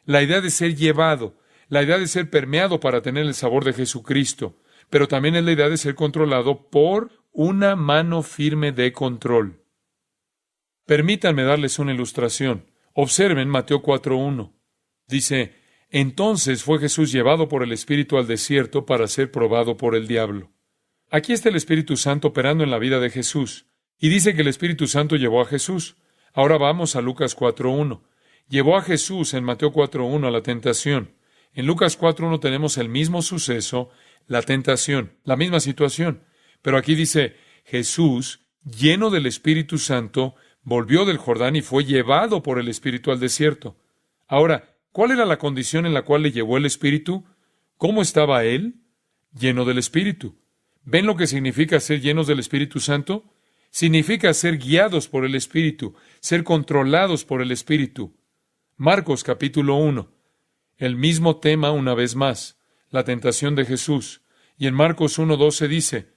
La idea de ser llevado, la idea de ser permeado para tener el sabor de Jesucristo, pero también es la idea de ser controlado por una mano firme de control. Permítanme darles una ilustración. Observen Mateo 4:1. Dice, entonces fue Jesús llevado por el Espíritu al desierto para ser probado por el diablo. Aquí está el Espíritu Santo operando en la vida de Jesús. Y dice que el Espíritu Santo llevó a Jesús. Ahora vamos a Lucas 4:1. Llevó a Jesús en Mateo 4:1 a la tentación. En Lucas 4:1 tenemos el mismo suceso, la tentación, la misma situación. Pero aquí dice, Jesús, lleno del Espíritu Santo, volvió del Jordán y fue llevado por el Espíritu al desierto. Ahora, ¿cuál era la condición en la cual le llevó el Espíritu? ¿Cómo estaba él? Lleno del Espíritu. ¿Ven lo que significa ser llenos del Espíritu Santo? Significa ser guiados por el Espíritu, ser controlados por el Espíritu. Marcos capítulo 1. El mismo tema una vez más, la tentación de Jesús. Y en Marcos 1:12 dice,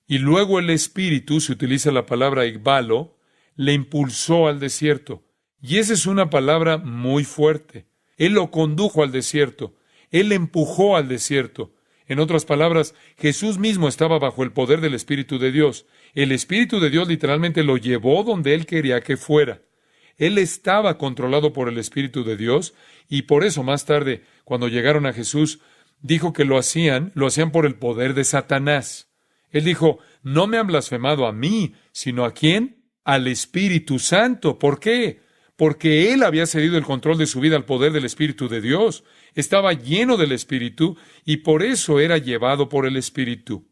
y luego el Espíritu, se utiliza la palabra ikbalo, le impulsó al desierto. Y esa es una palabra muy fuerte. Él lo condujo al desierto. Él le empujó al desierto. En otras palabras, Jesús mismo estaba bajo el poder del Espíritu de Dios. El Espíritu de Dios literalmente lo llevó donde Él quería que fuera. Él estaba controlado por el Espíritu de Dios, y por eso más tarde, cuando llegaron a Jesús, dijo que lo hacían por el poder de Satanás. Él dijo, no me han blasfemado a mí, sino ¿a quién? Al Espíritu Santo. ¿Por qué? Porque él había cedido el control de su vida al poder del Espíritu de Dios. Estaba lleno del Espíritu y por eso era llevado por el Espíritu.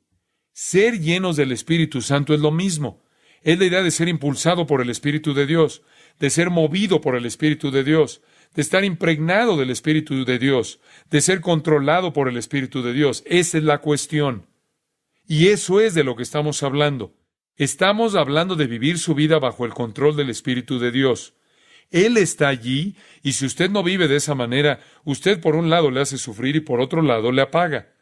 Ser llenos del Espíritu Santo es lo mismo. Es la idea de ser impulsado por el Espíritu de Dios, de ser movido por el Espíritu de Dios, de estar impregnado del Espíritu de Dios, de ser controlado por el Espíritu de Dios. Esa es la cuestión. Y eso es de lo que estamos hablando. Estamos hablando de vivir su vida bajo el control del Espíritu de Dios. Él está allí, y si usted no vive de esa manera, usted por un lado le hace sufrir y por otro lado le apaga.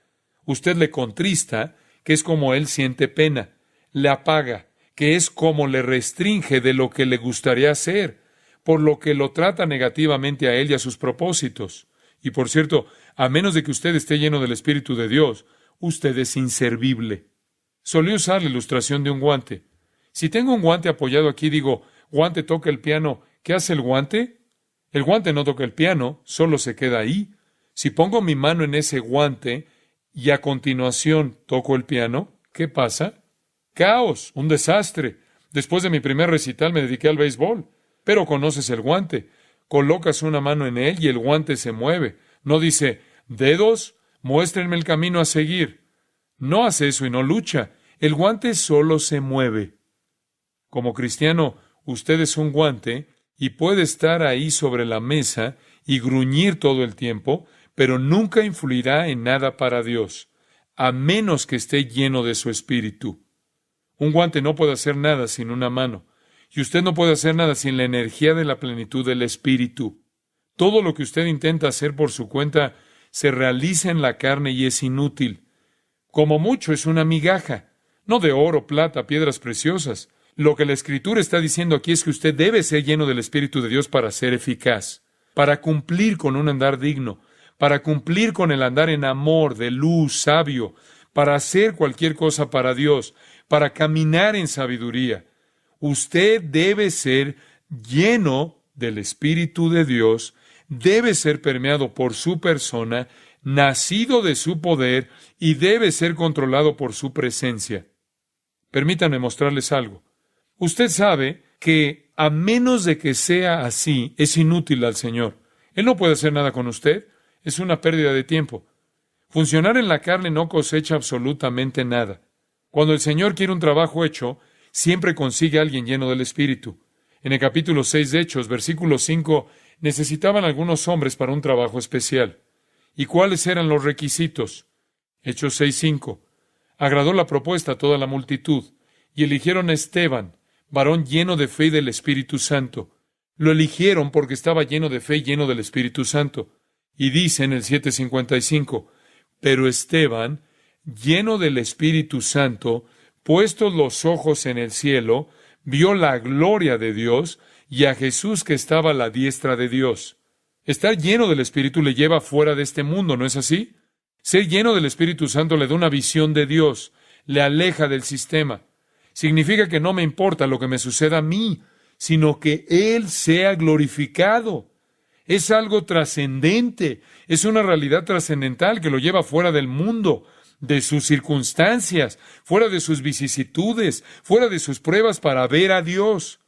Usted le contrista, que es como él siente pena, le apaga, que es como le restringe de lo que le gustaría hacer, por lo que lo trata negativamente a él y a sus propósitos. Y por cierto, a menos de que usted esté lleno del Espíritu de Dios, usted es inservible. Solía usar la ilustración de un guante. Si tengo un guante apoyado aquí, digo, guante toca el piano, ¿qué hace el guante? El guante no toca el piano, solo se queda ahí. Si pongo mi mano en ese guante y a continuación toco el piano, ¿qué pasa? Caos, un desastre. Después de mi primer recital me dediqué al béisbol. Pero conoces el guante. Colocas una mano en él y el guante se mueve. No dice, dedos, muéstrenme el camino a seguir. No hace eso y no lucha. El guante solo se mueve. Como cristiano, usted es un guante y puede estar ahí sobre la mesa y gruñir todo el tiempo, pero nunca influirá en nada para Dios, a menos que esté lleno de su espíritu. Un guante no puede hacer nada sin una mano, y usted no puede hacer nada sin la energía de la plenitud del espíritu. Todo lo que usted intenta hacer por su cuenta se realiza en la carne y es inútil. Como mucho es una migaja, no de oro, plata, piedras preciosas. Lo que la Escritura está diciendo aquí es que usted debe ser lleno del Espíritu de Dios para ser eficaz, para cumplir con un andar digno, para cumplir con el andar en amor, de luz, sabio, para hacer cualquier cosa para Dios, para caminar en sabiduría. Usted debe ser lleno del Espíritu de Dios, debe ser permeado por su persona, nacido de su poder y debe ser controlado por su presencia. Permítanme mostrarles algo. Usted sabe que a menos de que sea así, es inútil al Señor. Él no puede hacer nada con usted. Es una pérdida de tiempo. Funcionar en la carne no cosecha absolutamente nada. Cuando el Señor quiere un trabajo hecho, siempre consigue a alguien lleno del Espíritu. En el capítulo 6 de Hechos, versículo 5, necesitaban algunos hombres para un trabajo especial. ¿Y cuáles eran los requisitos? Hechos 6:5. Agradó la propuesta a toda la multitud, y eligieron a Esteban, varón lleno de fe y del Espíritu Santo. Lo eligieron porque estaba lleno de fe y lleno del Espíritu Santo. Y dice en el 7:55, pero Esteban, lleno del Espíritu Santo, puestos los ojos en el cielo, vio la gloria de Dios y a Jesús que estaba a la diestra de Dios. Estar lleno del Espíritu le lleva fuera de este mundo, ¿no es así? Ser lleno del Espíritu Santo le da una visión de Dios, le aleja del sistema. Significa que no me importa lo que me suceda a mí, sino que Él sea glorificado. Es algo trascendente, es una realidad trascendental que lo lleva fuera del mundo, de sus circunstancias, fuera de sus vicisitudes, fuera de sus pruebas para ver a Dios.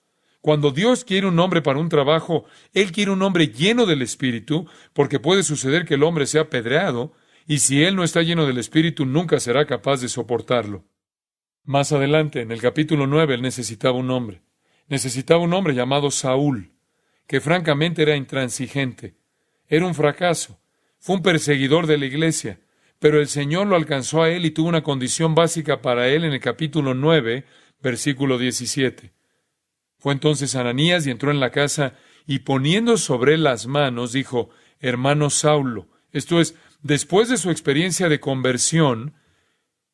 Cuando Dios quiere un hombre para un trabajo, Él quiere un hombre lleno del Espíritu, porque puede suceder que el hombre sea apedreado, y si Él no está lleno del Espíritu, nunca será capaz de soportarlo. Más adelante, en el capítulo 9, Él necesitaba un hombre. Necesitaba un hombre llamado Saúl, que francamente era intransigente. Era un fracaso. Fue un perseguidor de la iglesia. Pero el Señor lo alcanzó a él y tuvo una condición básica para él en el capítulo 9, versículo 17. Fue entonces Ananías y entró en la casa y poniendo sobre él las manos, dijo, hermano Saulo. Esto es, después de su experiencia de conversión,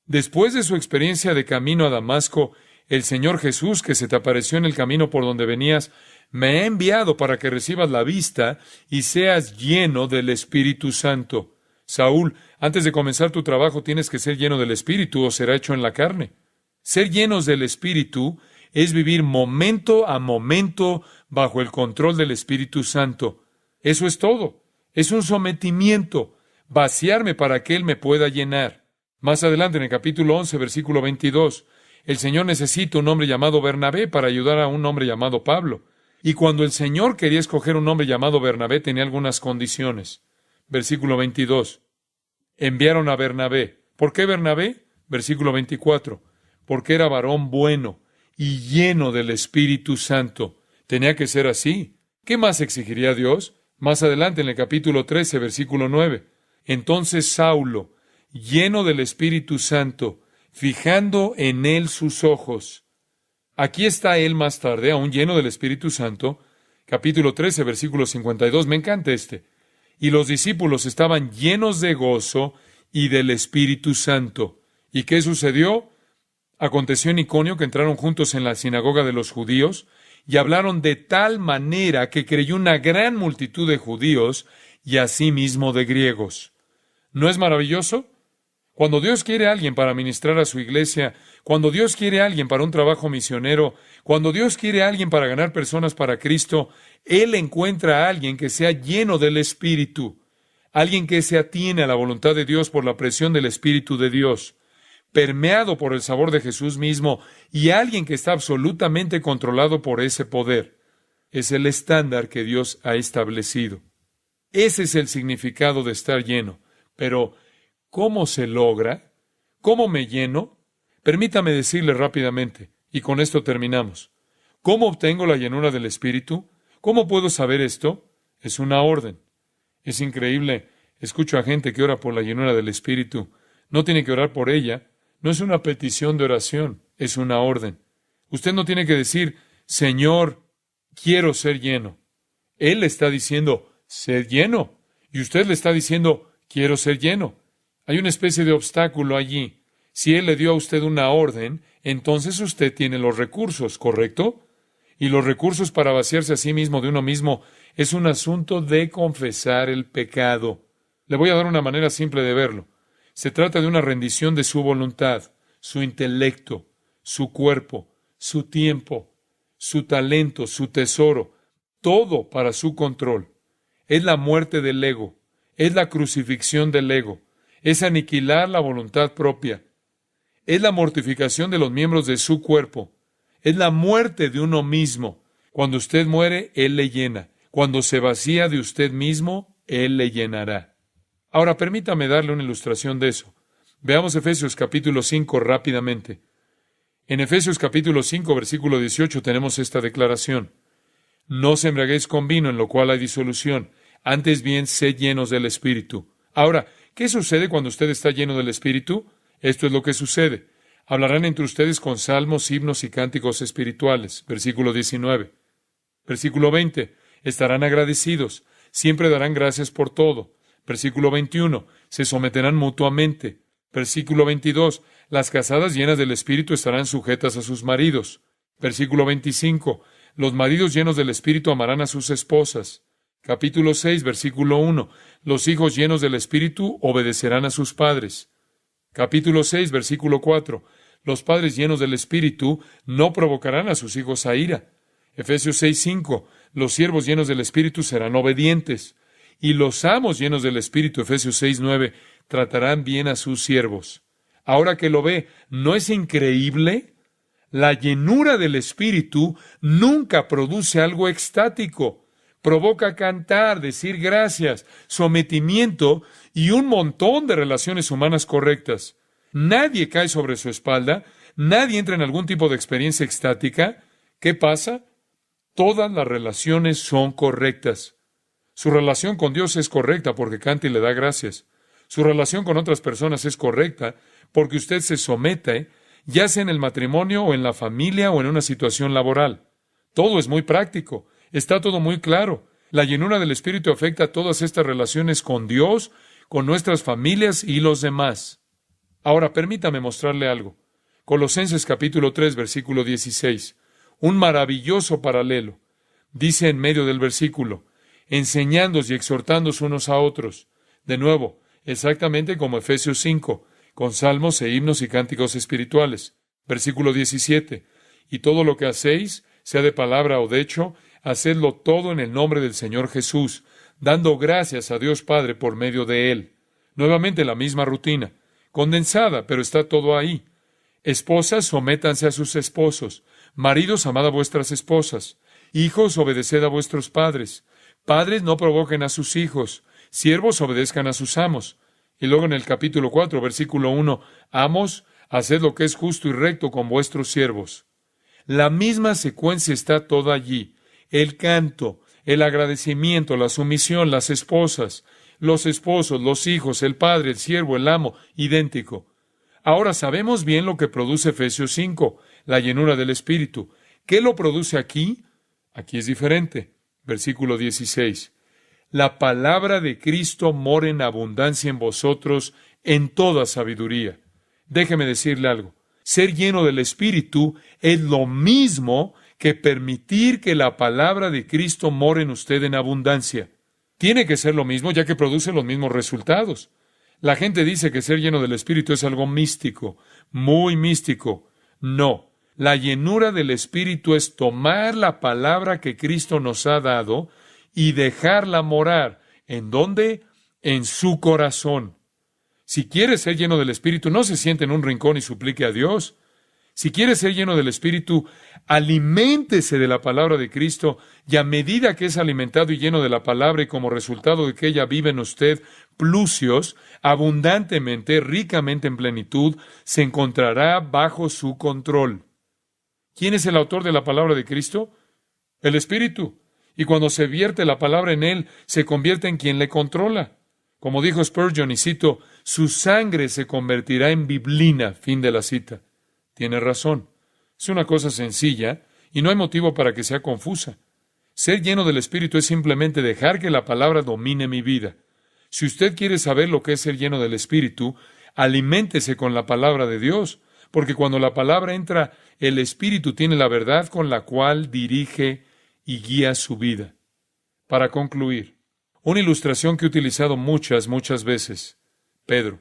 después de su experiencia de camino a Damasco, el Señor Jesús, que se te apareció en el camino por donde venías, me ha enviado para que recibas la vista y seas lleno del Espíritu Santo. Saúl, antes de comenzar tu trabajo tienes que ser lleno del Espíritu o será hecho en la carne. Ser llenos del Espíritu es vivir momento a momento bajo el control del Espíritu Santo. Eso es todo. Es un sometimiento. Vaciarme para que Él me pueda llenar. Más adelante, en el capítulo 11, versículo 22, el Señor necesita un hombre llamado Bernabé para ayudar a un hombre llamado Pablo. Y cuando el Señor quería escoger un hombre llamado Bernabé, tenía algunas condiciones. Versículo 22. Enviaron a Bernabé. ¿Por qué Bernabé? Versículo 24. Porque era varón bueno y lleno del Espíritu Santo. Tenía que ser así. ¿Qué más exigiría Dios? Más adelante en el capítulo 13, versículo 9. Entonces Saulo, lleno del Espíritu Santo, fijando en él sus ojos. Aquí está él más tarde, aún lleno del Espíritu Santo. Capítulo 13, versículo 52. Me encanta este. Y los discípulos estaban llenos de gozo y del Espíritu Santo. ¿Y qué sucedió? Aconteció en Iconio que entraron juntos en la sinagoga de los judíos y hablaron de tal manera que creyó una gran multitud de judíos y asimismo de griegos. ¿No es maravilloso? Cuando Dios quiere a alguien para ministrar a su iglesia, cuando Dios quiere a alguien para un trabajo misionero, cuando Dios quiere a alguien para ganar personas para Cristo, Él encuentra a alguien que sea lleno del Espíritu, alguien que se atiene a la voluntad de Dios por la presión del Espíritu de Dios, permeado por el sabor de Jesús mismo, y alguien que está absolutamente controlado por ese poder. Es el estándar que Dios ha establecido. Ese es el significado de estar lleno. Pero, ¿cómo se logra? ¿Cómo me lleno? Permítame decirle rápidamente, y con esto terminamos. ¿Cómo obtengo la llenura del Espíritu? ¿Cómo puedo saber esto? Es una orden. Es increíble. Escucho a gente que ora por la llenura del Espíritu. No tiene que orar por ella. No es una petición de oración, es una orden. Usted no tiene que decir, Señor, quiero ser lleno. Él le está diciendo, ser lleno. Y usted le está diciendo, quiero ser lleno. Hay una especie de obstáculo allí. Si Él le dio a usted una orden, entonces usted tiene los recursos, ¿correcto? Y los recursos para vaciarse a sí mismo de uno mismo es un asunto de confesar el pecado. Le voy a dar una manera simple de verlo. Se trata de una rendición de su voluntad, su intelecto, su cuerpo, su tiempo, su talento, su tesoro, todo para su control. Es la muerte del ego, es la crucifixión del ego, es aniquilar la voluntad propia, es la mortificación de los miembros de su cuerpo, es la muerte de uno mismo. Cuando usted muere, Él le llena. Cuando se vacía de usted mismo, Él le llenará. Ahora, permítame darle una ilustración de eso. Veamos Efesios capítulo 5 rápidamente. En Efesios capítulo 5, versículo 18, tenemos esta declaración. No os embriaguéis con vino, en lo cual hay disolución. Antes bien, sed llenos del Espíritu. Ahora, ¿qué sucede cuando usted está lleno del Espíritu? Esto es lo que sucede. Hablarán entre ustedes con salmos, himnos y cánticos espirituales. Versículo 19. Versículo 20. Estarán agradecidos. Siempre darán gracias por todo. Versículo 21. Se someterán mutuamente. Versículo 22. Las casadas llenas del Espíritu estarán sujetas a sus maridos. Versículo 25. Los maridos llenos del Espíritu amarán a sus esposas. Capítulo 6, versículo 1. Los hijos llenos del Espíritu obedecerán a sus padres. Capítulo 6, versículo 4. Los padres llenos del Espíritu no provocarán a sus hijos a ira. Efesios 6:5. Los siervos llenos del Espíritu serán obedientes. Y los amos llenos del Espíritu, Efesios 6:9, tratarán bien a sus siervos. Ahora que lo ve, ¿no es increíble? La llenura del Espíritu nunca produce algo extático. Provoca cantar, decir gracias, sometimiento y un montón de relaciones humanas correctas. Nadie cae sobre su espalda, nadie entra en algún tipo de experiencia extática. ¿Qué pasa? Todas las relaciones son correctas. Su relación con Dios es correcta porque canta y le da gracias. Su relación con otras personas es correcta porque usted se somete, ya sea en el matrimonio o en la familia o en una situación laboral. Todo es muy práctico. Está todo muy claro. La llenura del Espíritu afecta a todas estas relaciones con Dios, con nuestras familias y los demás. Ahora, permítame mostrarle algo. Colosenses capítulo 3, versículo 16. Un maravilloso paralelo. Dice en medio del versículo, enseñándoos y exhortándoos unos a otros. De nuevo, exactamente como Efesios 5, con salmos e himnos y cánticos espirituales. Versículo 17. Y todo lo que hacéis, sea de palabra o de hecho, hacedlo todo en el nombre del Señor Jesús, dando gracias a Dios Padre por medio de Él. Nuevamente la misma rutina, condensada, pero está todo ahí. Esposas, sométanse a sus esposos. Maridos, amad a vuestras esposas. Hijos, obedeced a vuestros padres. Padres, no provoquen a sus hijos. Siervos, obedezcan a sus amos. Y luego en el capítulo 4, versículo 1, amos, haced lo que es justo y recto con vuestros siervos. La misma secuencia está toda allí. El canto, el agradecimiento, la sumisión, las esposas, los esposos, los hijos, el padre, el siervo, el amo, idéntico. Ahora sabemos bien lo que produce Efesios 5, la llenura del Espíritu. ¿Qué lo produce aquí? Aquí es diferente. Versículo 16. La palabra de Cristo mora en abundancia en vosotros en toda sabiduría. Déjeme decirle algo. Ser lleno del Espíritu es lo mismo que permitir que la palabra de Cristo more en usted en abundancia. Tiene que ser lo mismo, ya que produce los mismos resultados. La gente dice que ser lleno del Espíritu es algo místico, muy místico. No, la llenura del Espíritu es tomar la palabra que Cristo nos ha dado y dejarla morar. ¿En dónde? En su corazón. Si quiere ser lleno del Espíritu, no se siente en un rincón y suplique a Dios. Si quiere ser lleno del Espíritu, aliméntese de la palabra de Cristo y a medida que es alimentado y lleno de la palabra y como resultado de que ella vive en usted plusios, abundantemente, ricamente en plenitud, se encontrará bajo su control. ¿Quién es el autor de la palabra de Cristo? El Espíritu. Y cuando se vierte la palabra en él, se convierte en quien le controla. Como dijo Spurgeon, y cito, su sangre se convertirá en biblina, fin de la cita. Tiene razón. Es una cosa sencilla y no hay motivo para que sea confusa. Ser lleno del Espíritu es simplemente dejar que la palabra domine mi vida. Si usted quiere saber lo que es ser lleno del Espíritu, aliméntese con la palabra de Dios, porque cuando la palabra entra, el Espíritu tiene la verdad con la cual dirige y guía su vida. Para concluir, una ilustración que he utilizado muchas veces. Pedro.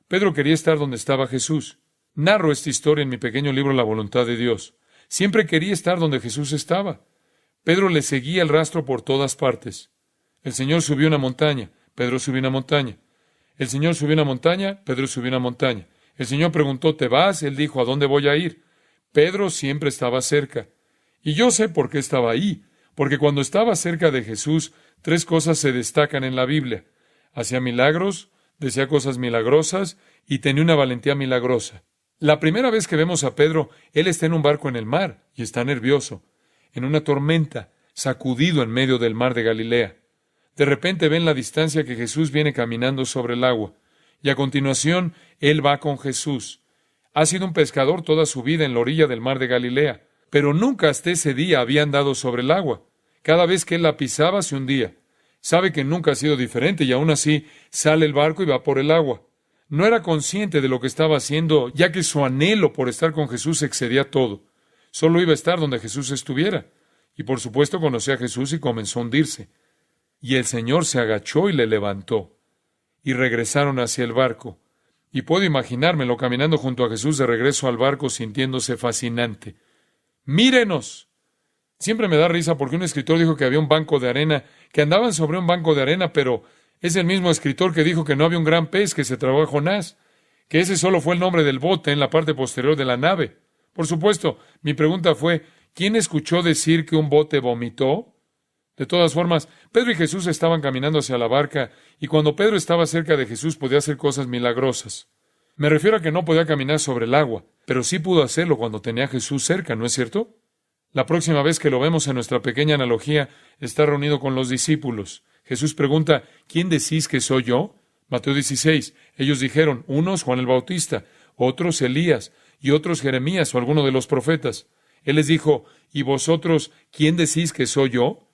Pedro quería estar donde estaba Jesús. Narro esta historia en mi pequeño libro La voluntad de Dios. Siempre quería estar donde Jesús estaba. Pedro le seguía el rastro por todas partes. El Señor subió una montaña, Pedro subió una montaña. El Señor subió una montaña, Pedro subió una montaña. El Señor preguntó, ¿te vas? Él dijo, ¿a dónde voy a ir? Pedro siempre estaba cerca. Y yo sé por qué estaba ahí, porque cuando estaba cerca de Jesús, tres cosas se destacan en la Biblia. Hacía milagros, decía cosas milagrosas y tenía una valentía milagrosa. La primera vez que vemos a Pedro, él está en un barco en el mar y está nervioso, en una tormenta, sacudido en medio del mar de Galilea. De repente ve en la distancia que Jesús viene caminando sobre el agua, y a continuación él va con Jesús. Ha sido un pescador toda su vida en la orilla del mar de Galilea, pero nunca hasta ese día había andado sobre el agua. Cada vez que él la pisaba se hundía. Sabe que nunca ha sido diferente y aún así sale el barco y va por el agua. No era consciente de lo que estaba haciendo, ya que su anhelo por estar con Jesús excedía todo. Solo iba a estar donde Jesús estuviera. Y por supuesto conoció a Jesús y comenzó a hundirse. Y el Señor se agachó y le levantó. Y regresaron hacia el barco. Y puedo imaginármelo caminando junto a Jesús de regreso al barco sintiéndose fascinante. ¡Mírenos! Siempre me da risa porque un escritor dijo que había un banco de arena, que andaban sobre un banco de arena, pero es el mismo escritor que dijo que no había un gran pez que se tragó a Jonás, que ese solo fue el nombre del bote en la parte posterior de la nave. Por supuesto, mi pregunta fue, ¿quién escuchó decir que un bote vomitó? De todas formas, Pedro y Jesús estaban caminando hacia la barca, y cuando Pedro estaba cerca de Jesús podía hacer cosas milagrosas. Me refiero a que no podía caminar sobre el agua, pero sí pudo hacerlo cuando tenía a Jesús cerca, ¿no es cierto? La próxima vez que lo vemos en nuestra pequeña analogía, está reunido con los discípulos. Jesús pregunta, ¿quién decís que soy yo? Mateo 16. Ellos dijeron, unos Juan el Bautista, otros Elías, y otros Jeremías o alguno de los profetas. Él les dijo, ¿y vosotros quién decís que soy yo?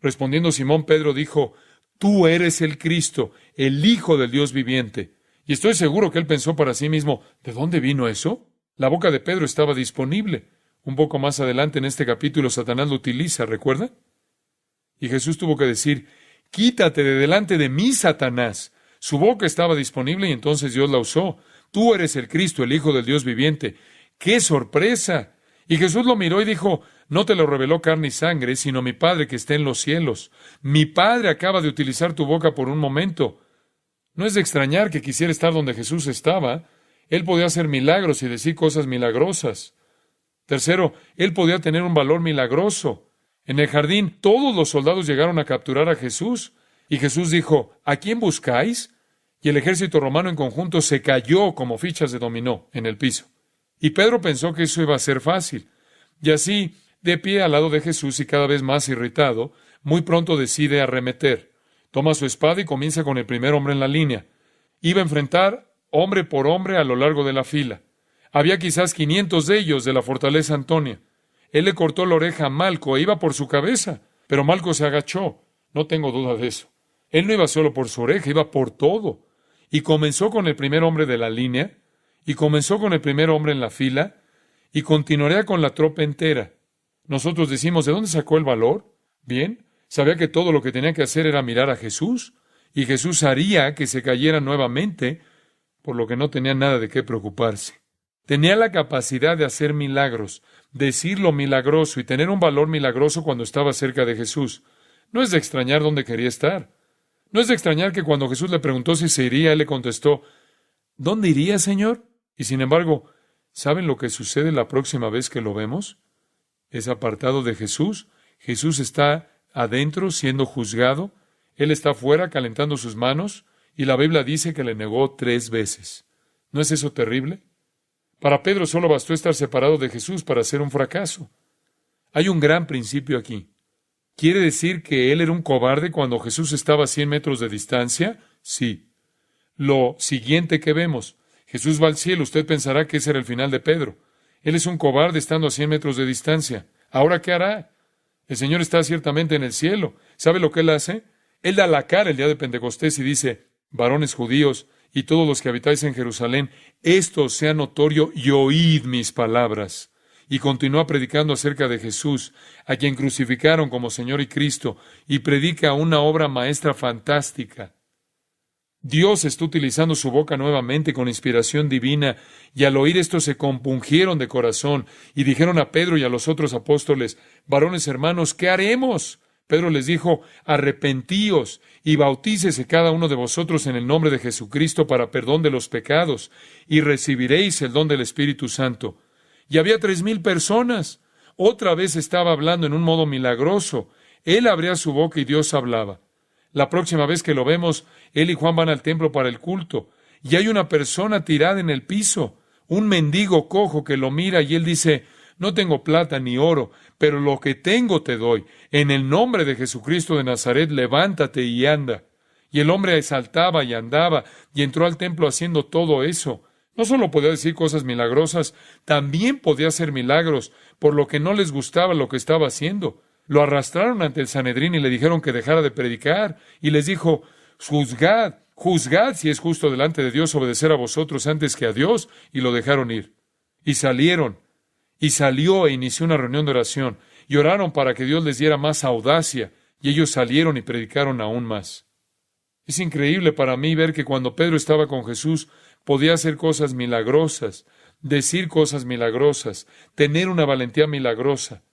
Respondiendo Simón Pedro dijo, tú eres el Cristo, el Hijo del Dios viviente. Y estoy seguro que él pensó para sí mismo, ¿de dónde vino eso? La boca de Pedro estaba disponible. Un poco más adelante en este capítulo, Satanás lo utiliza, ¿recuerda? Y Jesús tuvo que decir, quítate de delante de mí, Satanás. Su boca estaba disponible y entonces Dios la usó. Tú eres el Cristo, el Hijo del Dios viviente. ¡Qué sorpresa! Y Jesús lo miró y dijo, no te lo reveló carne y sangre, sino mi Padre que está en los cielos. Mi Padre acaba de utilizar tu boca por un momento. No es de extrañar que quisiera estar donde Jesús estaba. Él podía hacer milagros y decir cosas milagrosas. Tercero, él podía tener un valor milagroso. En el jardín, todos los soldados llegaron a capturar a Jesús. Y Jesús dijo, ¿a quién buscáis? Y el ejército romano en conjunto se cayó como fichas de dominó en el piso. Y Pedro pensó que eso iba a ser fácil. Y así, de pie al lado de Jesús y cada vez más irritado, muy pronto decide arremeter. Toma su espada y comienza con el primer hombre en la línea. Iba a enfrentar hombre por hombre a lo largo de la fila. Había quizás 500 de ellos de la fortaleza Antonia. Él le cortó la oreja a Malco e iba por su cabeza, pero Malco se agachó. No tengo duda de eso. Él no iba solo por su oreja, iba por todo. Y comenzó con el primer hombre de la línea, y comenzó con el primer hombre en la fila, y continuaría con la tropa entera. Nosotros decimos, ¿de dónde sacó el valor? Bien, sabía que todo lo que tenía que hacer era mirar a Jesús, y Jesús haría que se cayera nuevamente, por lo que no tenía nada de qué preocuparse. Tenía la capacidad de hacer milagros, decir lo milagroso y tener un valor milagroso cuando estaba cerca de Jesús. No es de extrañar dónde quería estar. No es de extrañar que cuando Jesús le preguntó si se iría, él le contestó, ¿dónde iría, Señor? Y sin embargo, ¿saben lo que sucede la próxima vez que lo vemos? Es apartado de Jesús. Jesús está adentro siendo juzgado. Él está afuera calentando sus manos y la Biblia dice que le negó 3 veces. ¿No es eso terrible? Para Pedro solo bastó estar separado de Jesús para ser un fracaso. Hay un gran principio aquí. ¿Quiere decir que él era un cobarde cuando Jesús estaba a 100 metros de distancia? Sí. Lo siguiente que vemos, Jesús va al cielo, usted pensará que ese era el final de Pedro. Él es un cobarde estando a 100 metros de distancia. ¿Ahora qué hará? El Señor está ciertamente en el cielo. ¿Sabe lo que Él hace? Él da la cara el día de Pentecostés y dice, varones judíos y todos los que habitáis en Jerusalén, esto sea notorio y oíd mis palabras. Y continúa predicando acerca de Jesús, a quien crucificaron como Señor y Cristo, y predica una obra maestra fantástica. Dios está utilizando su boca nuevamente con inspiración divina, y al oír esto se compungieron de corazón, y dijeron a Pedro y a los otros apóstoles, varones hermanos, ¿qué haremos? Pedro les dijo, arrepentíos y bautícese cada uno de vosotros en el nombre de Jesucristo para perdón de los pecados, y recibiréis el don del Espíritu Santo. Y había 3,000 personas. Otra vez estaba hablando en un modo milagroso. Él abría su boca y Dios hablaba. La próxima vez que lo vemos, él y Juan van al templo para el culto, y hay una persona tirada en el piso, un mendigo cojo que lo mira y él dice, no tengo plata ni oro, pero lo que tengo te doy. En el nombre de Jesucristo de Nazaret, levántate y anda. Y el hombre saltaba y andaba y entró al templo haciendo todo eso. No solo podía decir cosas milagrosas, también podía hacer milagros, por lo que no les gustaba lo que estaba haciendo. Lo arrastraron ante el Sanedrín y le dijeron que dejara de predicar, y les dijo, juzgad, juzgad si es justo delante de Dios obedecer a vosotros antes que a Dios, y lo dejaron ir. Y salieron, y salió e inició una reunión de oración, y oraron para que Dios les diera más audacia, y ellos salieron y predicaron aún más. Es increíble para mí ver que cuando Pedro estaba con Jesús podía hacer cosas milagrosas, decir cosas milagrosas, tener una valentía milagrosa.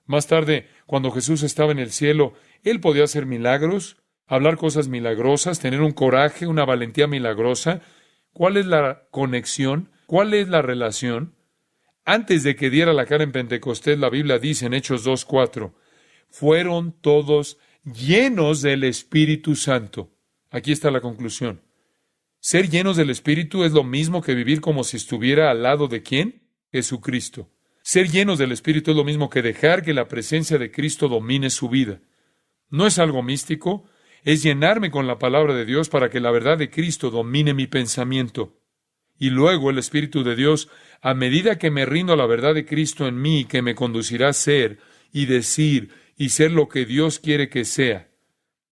Más tarde, cuando Jesús estaba en el cielo, él podía hacer milagros, hablar cosas milagrosas, tener un coraje, una valentía milagrosa. ¿Cuál es la conexión? ¿Cuál es la relación? Antes de que diera la cara en Pentecostés, la Biblia dice en Hechos 2:4, fueron todos llenos del Espíritu Santo. Aquí está la conclusión. Ser llenos del Espíritu es lo mismo que vivir como si estuviera al lado de ¿quién? Jesucristo. Ser llenos del Espíritu es lo mismo que dejar que la presencia de Cristo domine su vida. No es algo místico, es llenarme con la palabra de Dios para que la verdad de Cristo domine mi pensamiento. Y luego el Espíritu de Dios, a medida que me rindo a la verdad de Cristo en mí, que me conducirá a ser y decir y ser lo que Dios quiere que sea,